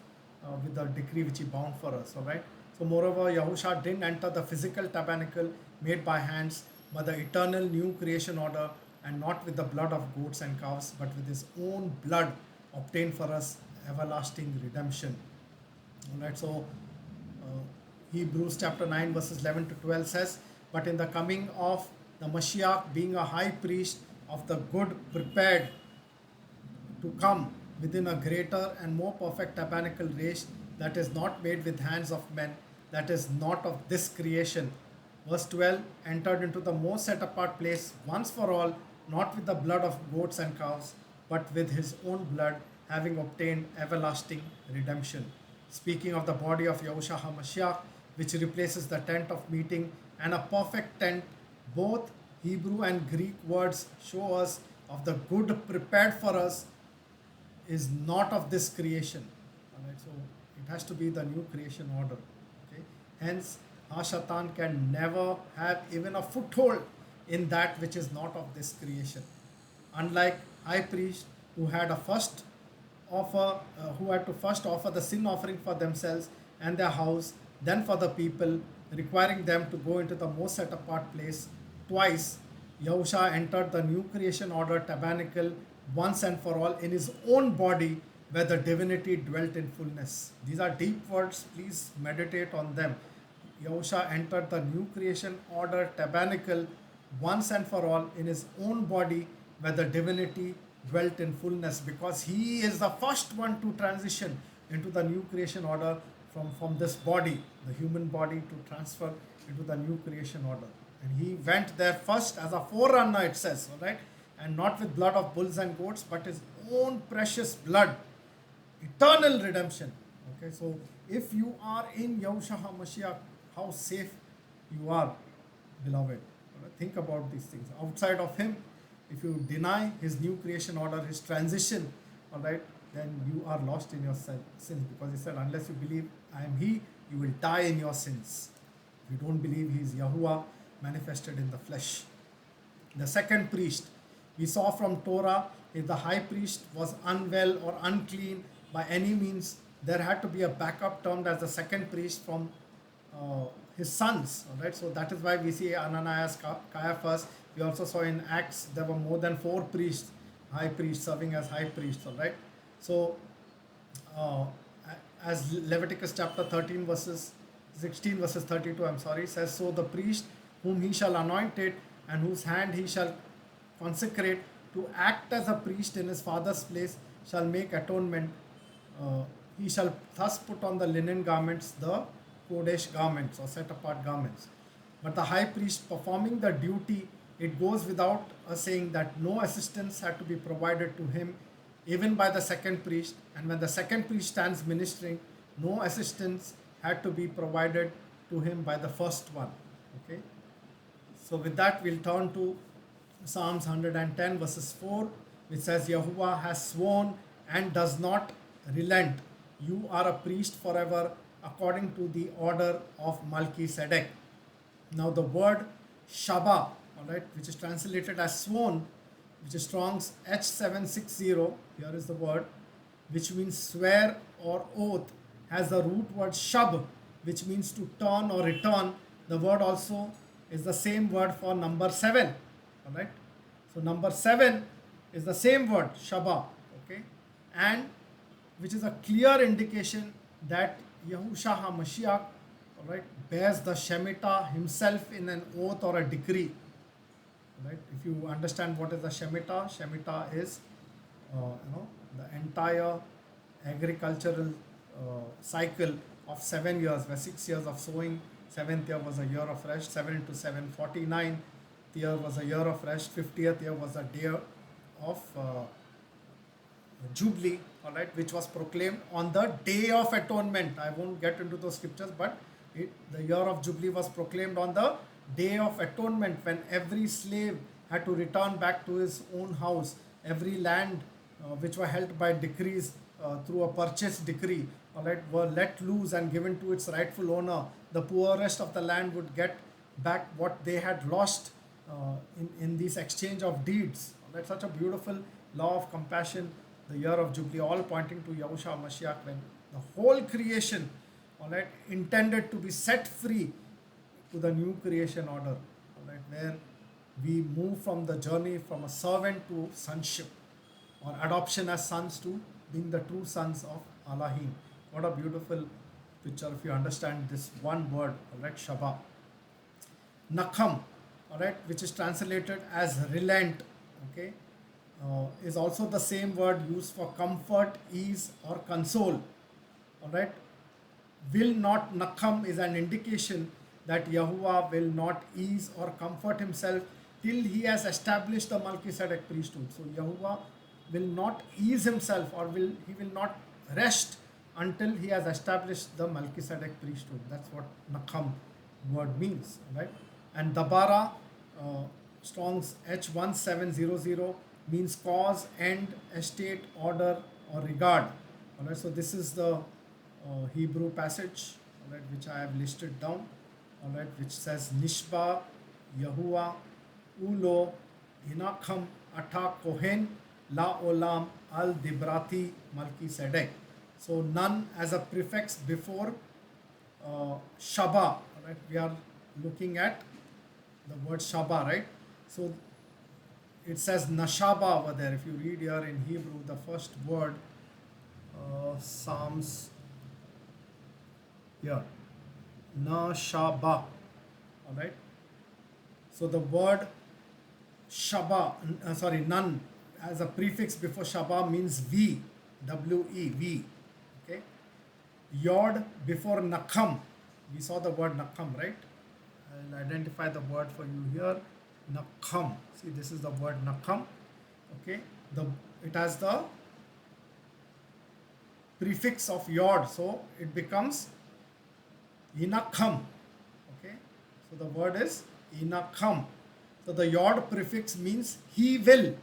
with the decree which he bound for us. All right. So moreover, Yahusha didn't enter the physical tabernacle made by hands, but the eternal new creation order, and not with the blood of goats and calves, but with his own blood obtained for us everlasting redemption. All right. So Hebrews chapter 9 verses 11 to 12 says, but in the coming of the Mashiyach, being a high priest of the good prepared to come within a greater and more perfect tabernacle raised, that is not made with hands of men, that is not of this creation. Verse 12, entered into the most set apart place once for all, not with the blood of goats and calves, but with his own blood, having obtained everlasting redemption. Speaking of the body of Yahusha HaMashiach, which replaces the tent of meeting and a perfect tent, both Hebrew and Greek words show us of the good prepared for us is not of this creation. All right, so it has to be the new creation order. Okay, hence Hashatan can never have even a foothold in that which is not of this creation. Unlike high priest who had a first offer, who had to first offer the sin offering for themselves and their house, then for the people, requiring them to go into the most set apart place twice. Yahusha entered the new creation order tabernacle once and for all in his own body, where the divinity dwelt in fullness. These are deep words, please meditate on them. Yahusha entered the new creation order tabernacle once and for all in his own body, where the divinity dwelt in fullness, because he is the first one to transition into the new creation order from this body, the human body, to transfer into the new creation order. And he went there first as a forerunner, it says, all right, and not with blood of bulls and goats, but his own precious blood, eternal redemption. Okay, so if you are in Yahusha HaMashiach, how safe you are, beloved. All right, think about these things. Outside of him, if you deny his new creation order, his transition, all right, then you are lost in your sins, because he said, unless you believe I am he, you will die in your sins. If you don't believe he is Yahuwah manifested in the flesh. The second priest, we saw from Torah, if the high priest was unwell or unclean by any means, there had to be a backup termed as the second priest from his sons. All right, so that is why we see Ananias, Caiaphas. We also saw in Acts there were more than 4 priests, high priests serving as high priests. All right, so uh, as Leviticus chapter 13 verses 16 verses 32, I'm sorry, says, so the priest whom he shall anoint it and whose hand he shall consecrate to act as a priest in his father's place shall make atonement. He shall thus put on the linen garments, the Kodesh garments or set apart garments. But the high priest performing the duty, it goes without us saying that no assistance had to be provided to him even by the second priest. And when the second priest stands ministering, no assistance had to be provided to him by the first one. Okay. So with that, we'll turn to Psalms 110 verses 4, which says, Yahuwah has sworn and does not relent. You are a priest forever according to the order of Melchizedek. Now the word Shabbat, all right, which is translated as sworn, which is Strong's H760, here is the word, which means swear or oath, has the root word shab, which means to turn or return. The word also is the same word for number 7. All right. So number 7 is the same word, Shabbat. Okay. And which is a clear indication that Yahusha HaMashiach, all right, bears the Shemitah himself in an oath or a decree. All right. If you understand what is the Shemitah, Shemitah is, the entire agricultural cycle of 7 years, where 6 years of sowing, 7th year was a year of rest, 7 into 7, 49 year was a year of rest, 50th year was a day of Jubilee, all right, which was proclaimed on the Day of Atonement. I won't get into those scriptures, but the year of Jubilee was proclaimed on the Day of Atonement, when every slave had to return back to his own house. Every land which were held by decrees through a purchase decree, all right, were let loose and given to its rightful owner. The poorest of the land would get back what they had lost in this exchange of deeds. All right, such a beautiful law of compassion, the year of Jubilee, all pointing to Yahusha Mashiyach, when the whole creation, all right, intended to be set free to the new creation order, all right, where we move from the journey from a servant to sonship, or adoption as sons to being the true sons of Elohim. What a beautiful picture if you understand this one word, all right, Shabbat. Nakham, all right, which is translated as relent, okay, is also the same word used for comfort, ease, or console, all right. Will not Nakham is an indication that Yahuwah will not ease or comfort himself till he has established the Melchizedek priesthood. So Yahuwah will not ease himself, or he will not rest until he has established the Melchizedek priesthood. That's what Nakham word means, right? And Dabara, Strong's H1700, means cause, end, estate, order, or regard. All right, so this is the Hebrew passage, all right, which I have listed down, all right, which says Nishba, Yahuwah, Ulo, Inakham, Ata Kohen, La Olam, Al Dibrati, Melchizedek. So none as a prefix before Shaba, all right, we are looking at the word Shaba, right? So it says Nashaba over there. If you read here in Hebrew, the first word, Psalms, here, Nashaba, all right. So the word Shaba, none as a prefix before Shaba means V, W-E, V, okay. Yod before Nakham, we saw the word Nakham, right? I'll identify the word for you here, Nakham. See, this is the word Nakham, okay. It has the prefix of Yod, so it becomes Inakham, okay. So the word is Inakham. So the Yod prefix means he will.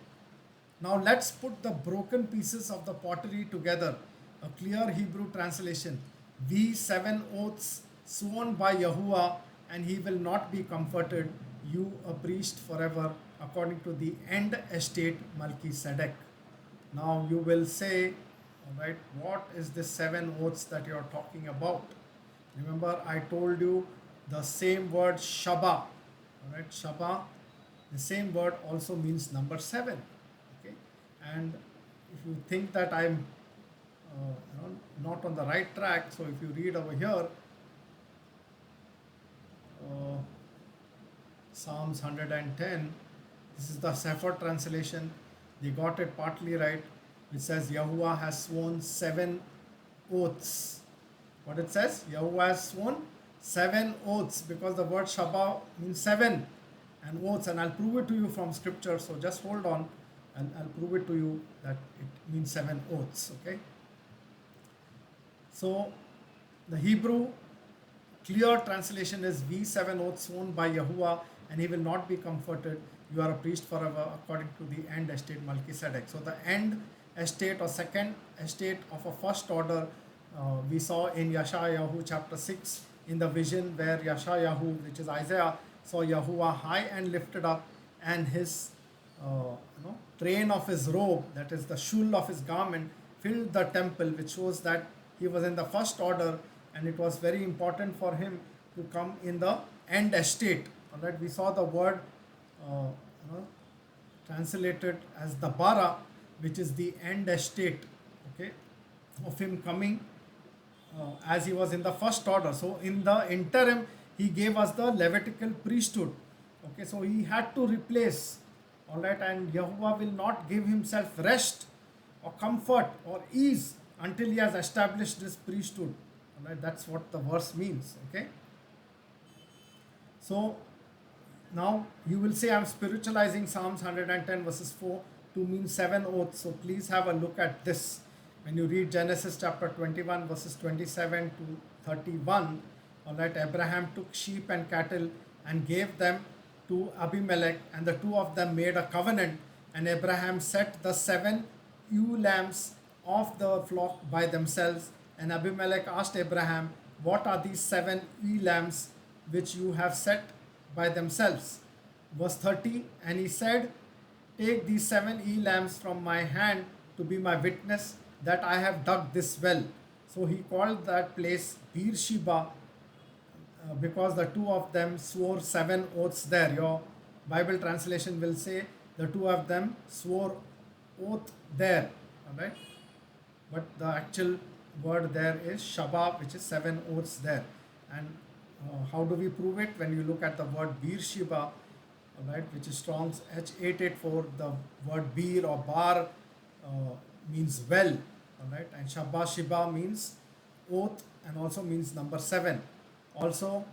Now let's put the broken pieces of the pottery together. A clear Hebrew translation. These 7 oaths sworn by Yahuwah, and he will not be comforted, you a priest forever, according to the end estate Melchizedek. Now you will say, all right, what is this 7 oaths that you are talking about? Remember, I told you the same word Shaba, all right, Shaba, the same word also means number 7, okay. And if you think that I'm not on the right track, so if you read over here, Psalms 110, this is the Sefer translation, they got it partly right. It says Yahuwah has sworn 7 oaths. What it says? Yahuwah has sworn 7 oaths, because the word Shabbat means 7 and oaths, and I'll prove it to you from scripture, so just hold on and I'll prove it to you that it means 7 oaths, okay. So the Hebrew clear translation is these 7 oaths sworn by Yahuwah, and he will not be comforted, you are a priest forever, according to the end estate Melchizedek. So the end estate or second estate of a first order we saw in Yeshayahu chapter 6 in the vision, where Yeshayahu, which is Isaiah, saw Yahuwah high and lifted up, and his train of his robe, that is the shul of his garment, filled the temple, which shows that he was in the first order, and it was very important for him to come in the end estate. All right, we saw the word translated as the bara, which is the end estate, okay, of him coming as he was in the first order. So in the interim, he gave us the Levitical priesthood, okay. So he had to replace, all right, and Yahuwah will not give himself rest or comfort or ease until he has established this priesthood, all right. That's what the verse means, okay. So Now you will say I'm spiritualizing Psalms 110 verses 4 to mean 7 oaths. So please have a look at this. When you read Genesis chapter 21 verses 27 to 31, all right, Abraham took sheep and cattle and gave them to Abimelech, and the two of them made a covenant. And Abraham set the 7 ewe lambs of the flock by themselves. And Abimelech asked Abraham, "What are these 7 ewe lambs which you have set by themselves?" Verse 30, and he said, "Take these 7 lambs from my hand to be my witness that I have dug this well." So he called that place Beersheba, because the two of them swore 7 oaths there. Your Bible translation will say the two of them swore oath there. All right. But the actual word there is Shabbat, which is 7 oaths there. And how do we prove it? When you look at the word Beersheba, all right, which is Strong's H884, the word Beer or Bar means well, all right, and Shabbat Shiba means oath and also means number 7. Also,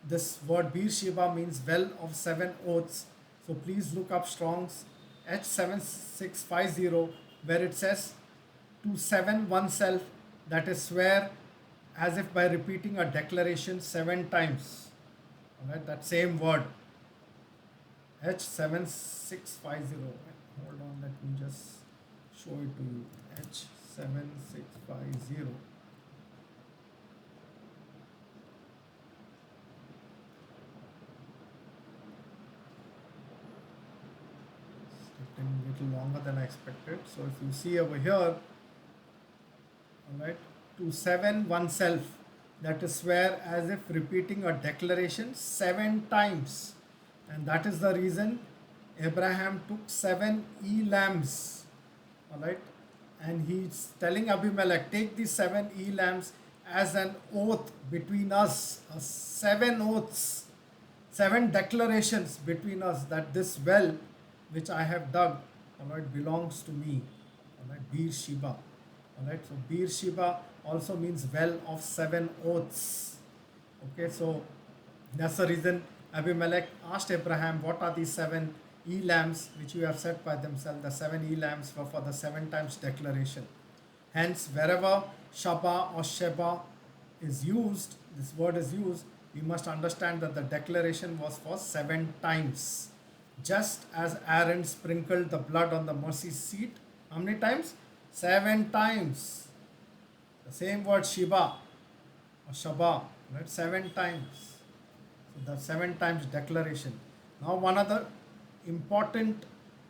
this word Beersheba means well of 7 oaths. So please look up Strong's H7650, where it says to 7 oneself, that is swear as if by repeating a declaration 7 times. All right, that same word H7650. Hold on, let me just show it to you. H7650. It's taking a little longer than I expected. So if you see over here, all right, to 7 oneself, that is swear as if repeating a declaration 7 times. And that is the reason Abraham took 7 lambs. All right. And he's telling Abimelech, take these 7 lambs as an oath between us, 7 oaths, 7 declarations between us, that this well which I have dug, all right, belongs to me. All right, Beersheba. All right, so Beersheba also means well of 7 oaths. Okay, so that's the reason Abimelech asked Abraham, "What are these 7 lambs which you have set by themselves?" The 7 lambs were for the 7 times declaration. Hence, wherever Shaba or Sheba is used, this word is used, we must understand that the declaration was for 7 times. Just as Aaron sprinkled the blood on the mercy seat, how many times? 7 times. The same word Shiba or Shaba, right? 7 times. So the 7 times declaration. Now, one other important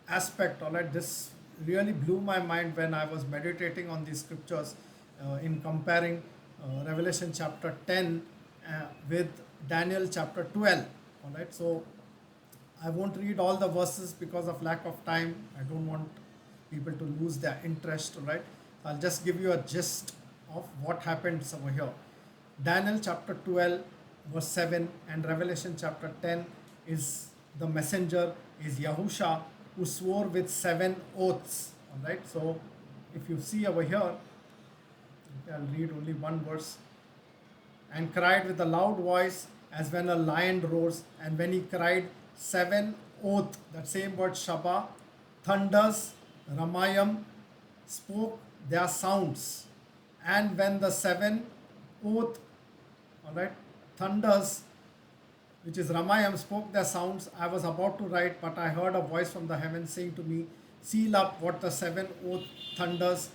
aspect, all right, this really blew my mind when I was meditating on these scriptures in comparing Revelation chapter 10 with Daniel chapter 12. All right, so I won't read all the verses because of lack of time. I don't want people to lose their interest, right? I'll just give you a gist of what happens over here. Daniel chapter 12 verse 7 and Revelation chapter 10 is the messenger is Yahusha, who swore with 7 oaths. All right, so if you see over here, I'll read only one verse. And cried with a loud voice as when a lion roars, and when he cried 7 oath, that same word Shaba, thunders, Ramayam spoke their sounds. And when the 7 oath, all right, thunders, which is Ramayam, spoke their sounds, I was about to write, but I heard a voice from the heavens saying to me, seal up what the 7 oath thunders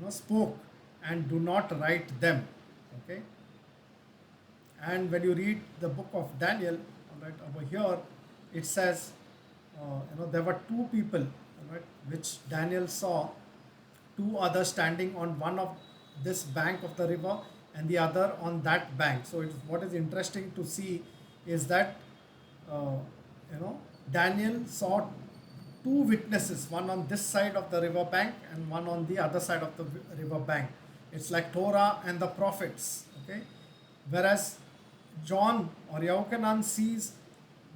spoke, and do not write them. Okay. And when you read the book of Daniel, all right, over here it says, there were 2 people, all right, which Daniel saw, 2 others standing on one of this bank of the river and the other on that bank. So what is interesting to see is that Daniel saw 2 witnesses, one on this side of the river bank and one on the other side of the river bank. It's like Torah and the prophets. Okay, whereas John or Yochanan sees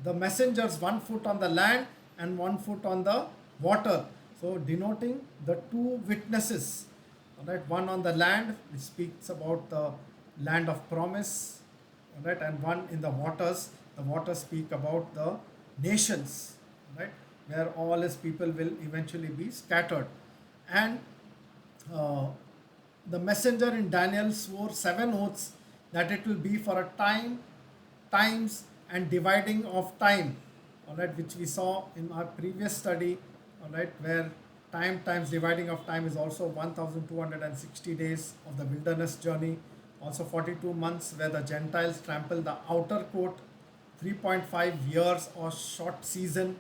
the messengers 1 foot on the land and 1 foot on the water. So denoting the 2 witnesses. All right, one on the land, which speaks about the land of promise. All right, and one in the the waters speak about the nations, right? Where all his people will eventually be scattered. And uh, the messenger in Daniel swore 7 oaths that it will be for a time, times, and dividing of time, all right, which we saw in our previous study, all right, where time times dividing of time is also 1260 days of the wilderness journey, also 42 months where the Gentiles trample the outer court, 3.5 years or short season,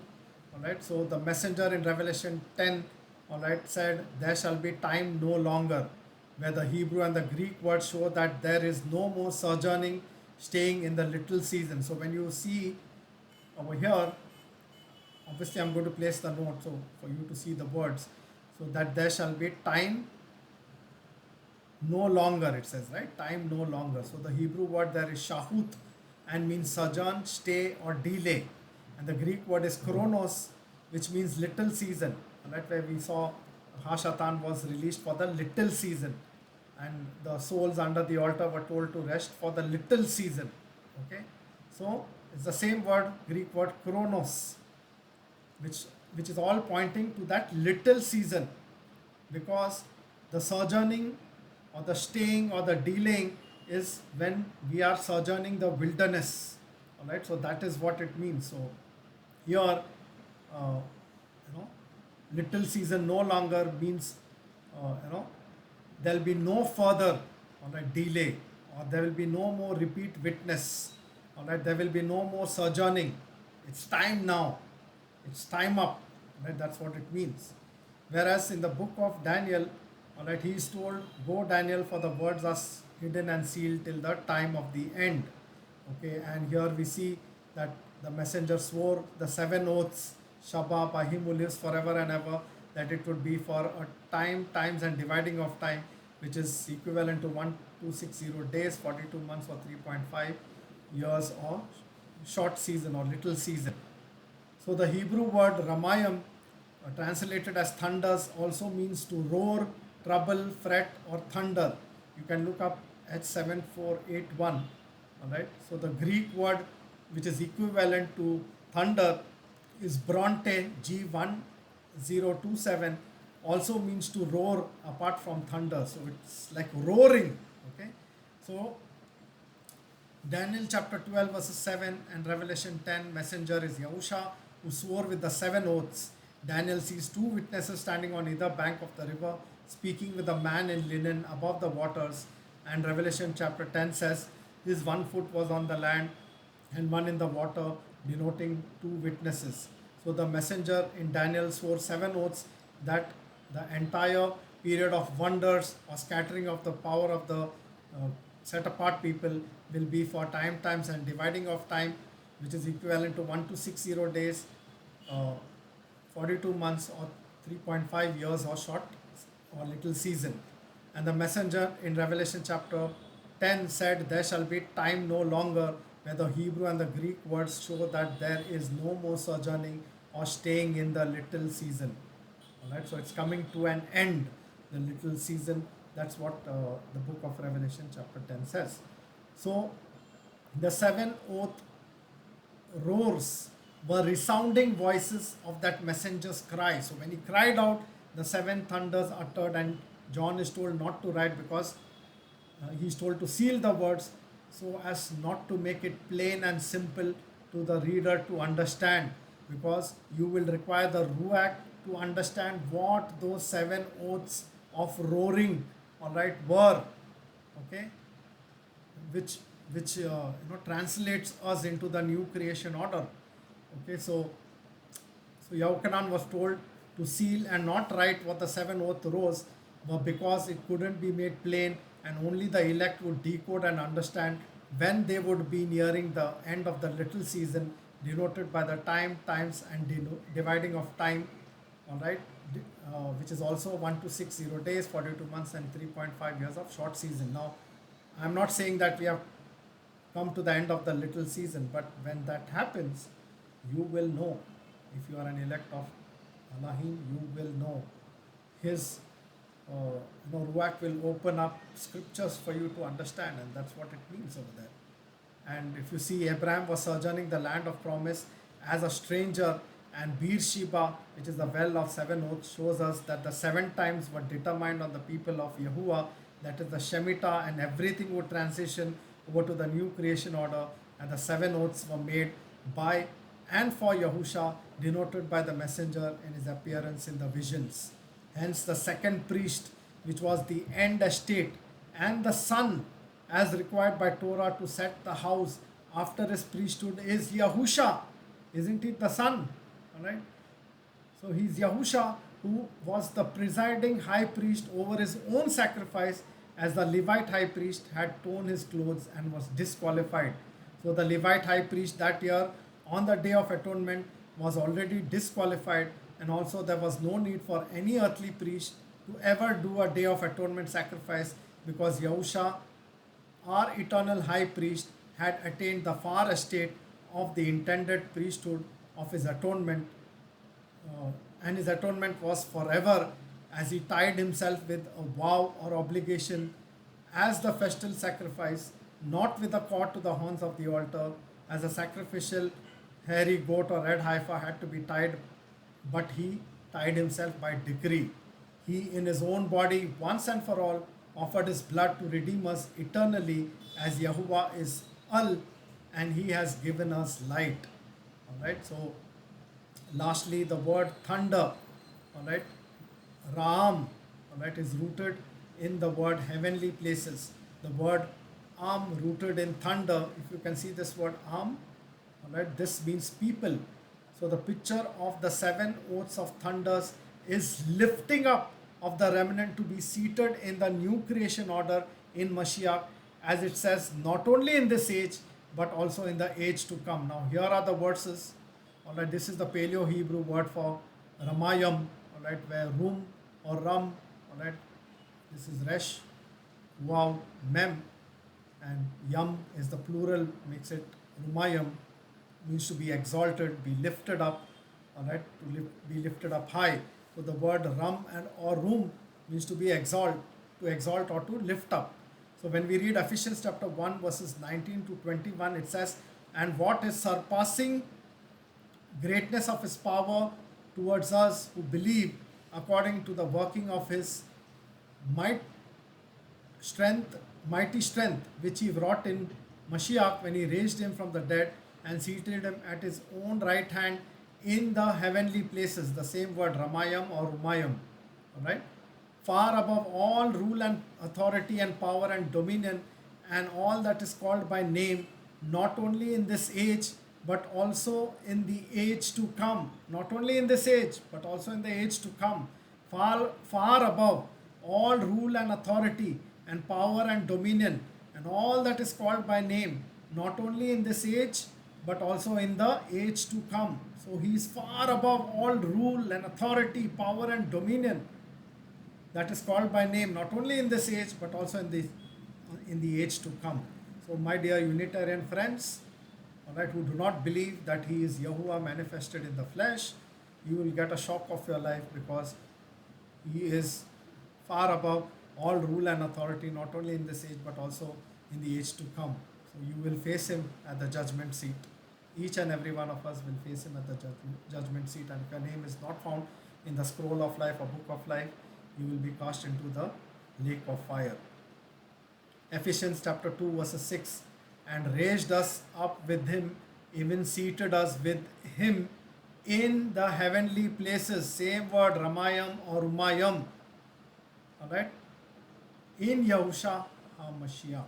all right. So the messenger in Revelation 10, all right, said there shall be time no longer, where the Hebrew and the Greek words show that there is no more sojourning, staying in the little season. So when you see over here, obviously I'm going to place the note so for you to see the words, so that there shall be time no longer, it says, right? Time no longer. So the Hebrew word there is shahut and means sojourn, stay, or delay. And the Greek word is chronos, which means little season. And that's where we saw Hashatan was released for the little season. And the souls under the altar were told to rest for the little season. Okay? So it's the same word, Greek word chronos, which is all pointing to that little season, because the sojourning or the staying or the delaying is when we are sojourning the wilderness, all right. So that is what it means. So here, you know, little season no longer means, you know, there will be no further, all right, delay, or there will be no more repeat witness, all right. There will be no more sojourning. It's time now, it's time up, right? That's what it means. Whereas in the book of Daniel, all right, he is told, go Daniel, for the words are hidden and sealed till the time of the end. Okay, and here we see that the messenger swore the 7 oaths, Shabbat, by him who lives forever and ever, that it would be for a time, times, and dividing of time, which is equivalent to 1260 days, 42 months, or 3.5 years, or short season or little season. So the Hebrew word Ramayam, translated as thunders, also means to roar, trouble, fret, or thunder. You can look up H7481. All right. So the Greek word, which is equivalent to thunder, is Bronte G1027. Also means to roar apart from thunder. So it's like roaring. Okay. So Daniel chapter 12 verses 7 and Revelation 10, messenger is Yahusha, who swore with the 7 oaths. Daniel sees 2 witnesses standing on either bank of the river, speaking with a man in linen above the waters. And Revelation chapter 10 says, his 1 foot was on the land and one in the water, denoting 2 witnesses. So the messenger in Daniel swore 7 oaths that the entire period of wonders or scattering of the power of the set apart people will be for time, times, and dividing of time, which is equivalent to 1260 days, uh, 42 months, or 3.5 years, or short or little season. And the messenger in Revelation chapter 10 said, there shall be time no longer, where the Hebrew and the Greek words show that there is no more sojourning or staying in the little season. All right, so it's coming to an end, the little season. That's what the book of Revelation chapter 10 says. So the 7 oath roars were resounding voices of that messenger's cry. So when he cried out, the 7 thunders uttered, and John is told not to write because he's told to seal the words so as not to make it plain and simple to the reader to understand, because you will require the Ruach to understand what those 7 oaths of roaring, all right, were. Okay, which translates us into the new creation order. Okay, so Yochanan was told to seal and not write what the 7 oath rose were, because it couldn't be made plain, and only the elect would decode and understand when they would be nearing the end of the little season, denoted by the time, times, and dividing of time. All right, which is also 1260 days, 42 months, and 3.5 years of short season. Now, I'm not saying that we have come to the end of the little season, but when that happens, you will know. If you are an elect of Elohim, you will know. His Ruach will open up scriptures for you to understand, and that's what it means over there. And if you see, Abraham was sojourning the land of promise as a stranger, and Beersheba, which is the well of seven oaks, shows us that the seven times were determined on the people of Yahuwah, that is the Shemitah, and everything would transition over to the new creation order, and the seven oaths were made by and for Yahusha, denoted by the messenger in his appearance in the visions. Hence, the second priest, which was the end estate, and the son, as required by Torah to set the house after his priesthood, is Yahusha. Isn't it the son? All right. So he's Yahusha, who was the presiding high priest over his own sacrifice, as the Levite high priest had torn his clothes and was disqualified. So the Levite high priest that year on the Day of Atonement was already disqualified, and also there was no need for any earthly priest to ever do a Day of Atonement sacrifice, because Yahusha, our eternal high priest, had attained the far estate of the intended priesthood of his atonement, and his atonement was forever, as he tied himself with a vow or obligation as the festal sacrifice, not with a cord to the horns of the altar, as a sacrificial hairy goat or red heifer had to be tied, but he tied himself by decree. He, in his own body, once and for all, offered his blood to redeem us eternally, as Yahuwah is Al, and he has given us light. All right. So, lastly, the word thunder, all right, Ram, all right, is rooted in the word heavenly places. The word Am, rooted in thunder. If you can see this word Am, all right, this means people. So the picture of the seven oaths of thunders is lifting up of the remnant to be seated in the new creation order in Mashiyach, as it says, not only in this age but also in the age to come. Now here are the verses. All right, this is the Paleo Hebrew word for Ramayam. All right, where Rum or Ram. All right, this is Resh, Wow, Mem, and Yam is the plural, makes it Rumayam, means to be exalted, be lifted up, all right, be lifted up high. So the word Ram and or Rum means to be to exalt or to lift up. So when we read Ephesians chapter 1 verses 19 to 21, it says, and what is surpassing greatness of his power towards us who believe, according to the working of his might strength, mighty strength, which he wrought in Mashiyach when he raised him from the dead and seated him at his own right hand in the heavenly places. The same word Ramayam or Rumayam. All right. Far above all rule and authority and power and dominion and all that is called by name, not only in this age but also in the age to come. Not only in this age but also in the age to come. Far above all rule and authority and power and dominion and all that is called by name, not only in this age but also in the age to come. So he is far above all rule and authority, power and dominion that is called by name, not only in this age but also in the age to come. So my dear Unitarian friends, all right, who do not believe that he is Yahuwah manifested in the flesh, you will get a shock of your life, because he is far above all rule and authority, not only in this age but also in the age to come. So you will face him at the judgment seat. Each and every one of us will face him at the judgment seat, and if your name is not found in the scroll of life or book of life, you will be cast into the lake of fire. Ephesians chapter 2 verses 6, and raised us up with him, even seated us with him in the heavenly places. Same word Ramayam or Umayam. Alright? In Yahusha HaMashiach.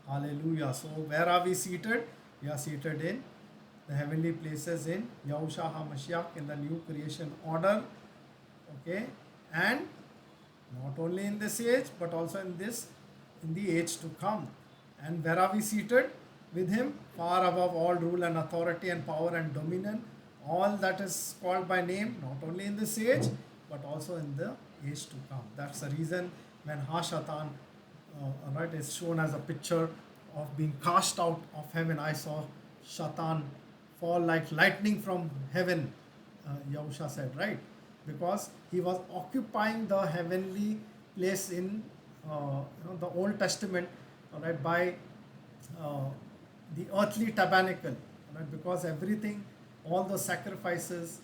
Hallelujah. So where are we seated? We are seated in the heavenly places in Yahusha HaMashiach, in the new creation order. Okay, and not only in this age but also in the age to come. And where are we seated with him? Far above all rule and authority and power and dominion, all that is called by name, not only in this age but also in the age to come. That's the reason when Hashatan right, is shown as a picture of being cast out of heaven. I saw Shatan fall like lightning from heaven, Yahusha said, right? Because he was occupying the heavenly place in the Old Testament, all right, by uh, the earthly tabernacle, right? Because everything, all those sacrifices,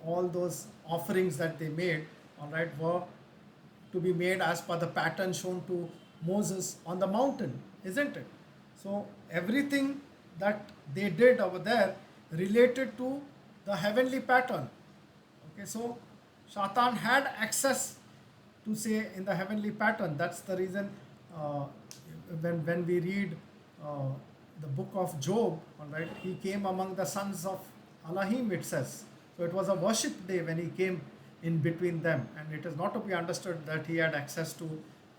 all those offerings that they made, all right, were to be made as per the pattern shown to Moses on the mountain, isn't it? So everything that they did over there related to the heavenly pattern. Okay, so Shaitan had access to say in the heavenly pattern. That's the reason uh, when we read uh, the book of Job, all right, he came among the sons of Elohim, it says. So it was a worship day when he came in between them, and it is not to be understood that he had access to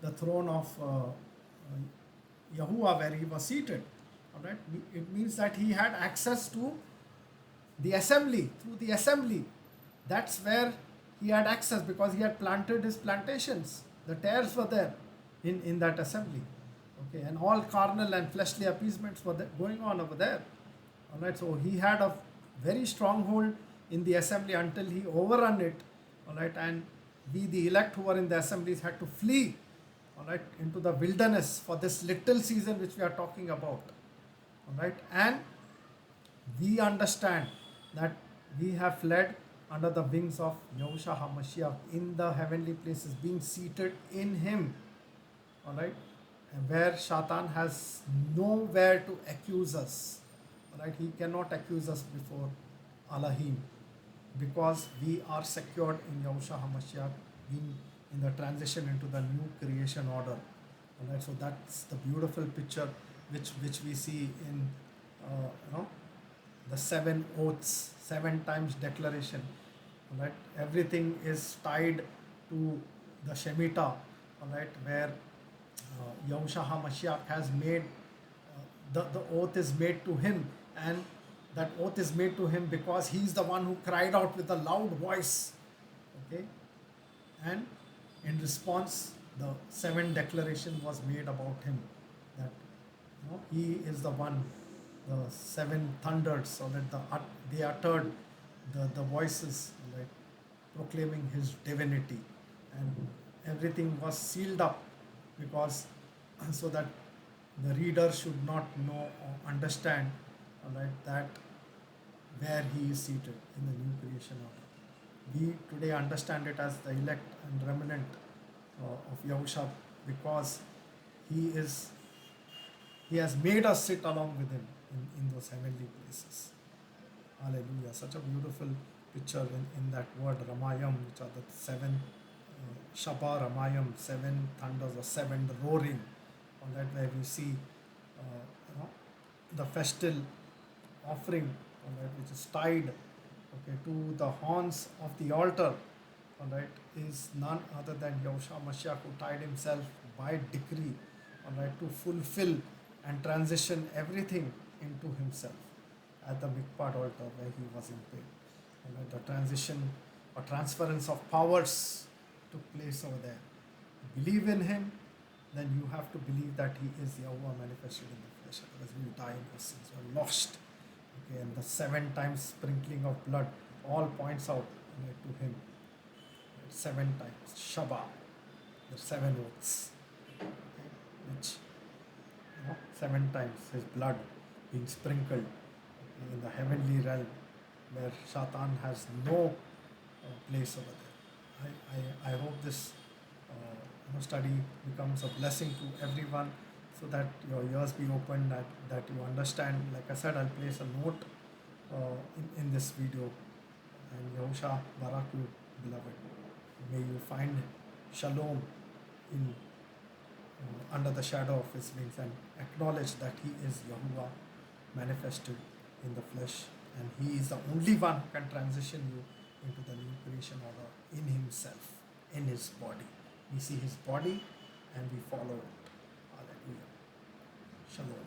the throne of Yahuwah where he was seated. All right, it means that he had access to the assembly, through the assembly. That's where he had access because he had planted his plantations. The tares were there in that assembly. Okay, and all carnal and fleshly appeasements were going on over there. All right, so he had a very strong hold in the assembly until he overrun it. All right, and we, the elect who were in the assemblies, had to flee, all right, into the wilderness for this little season which we are talking about. All right, and we understand that we have fled under the wings of Yahusha HaMashiach in the heavenly places, being seated in Him. All right, and where Shaitan has nowhere to accuse us. All right, he cannot accuse us before Elohim because we are secured in Yahusha HaMashiach, being in the transition into the new creation order. All right, so that's the beautiful picture which we see in the seven oaths, seven times declaration. All right, everything is tied to the Shemitah. All right, where Yahusha HaMashiach has made the oath is made to him, and that oath is made to him because he is the one who cried out with a loud voice. Okay, and in response, the seven declaration was made about him that he is the one, the seven thunders, so that they uttered the voices, right, proclaiming his divinity, and everything was sealed up because so that the reader should not know or understand, all right, that where he is seated in the new creation order. We today understand it as the elect and remnant of Yahusha because he is he has made us sit along with him in those heavenly places. Hallelujah. Such a beautiful picture in that word Ramayam, which are the seven Shabba Ramayam, seven thunders or seven roaring. On that where we see the festal offering, all right, which is tied, okay, to the horns of the altar, all right, is none other than Yahusha Mashiach, who tied himself by decree, all right, to fulfill and transition everything into himself at the Mikpad altar where he was in pain. All right, the transition or transference of powers took place over there. Believe in him, then you have to believe that he is Yahuwah manifested in the flesh. Otherwise, we will die in your sins. You are lost. Okay, and the seven times sprinkling of blood all points out, to him. Seven times Shabbat, the seven oaths, okay, which seven times his blood being sprinkled in the heavenly realm where Shaitan has no place over there. I hope this study becomes a blessing to everyone so that your ears be opened, that you understand. Like I said, I'll place a note in this video. And Yahusha Barak you, beloved. May you find shalom in under the shadow of his wings and acknowledge that he is Yahuwah manifested in the flesh, and he is the only one who can transition you into the new creation order in himself, in his body. We see his body and we follow it. Hallelujah. Shalom.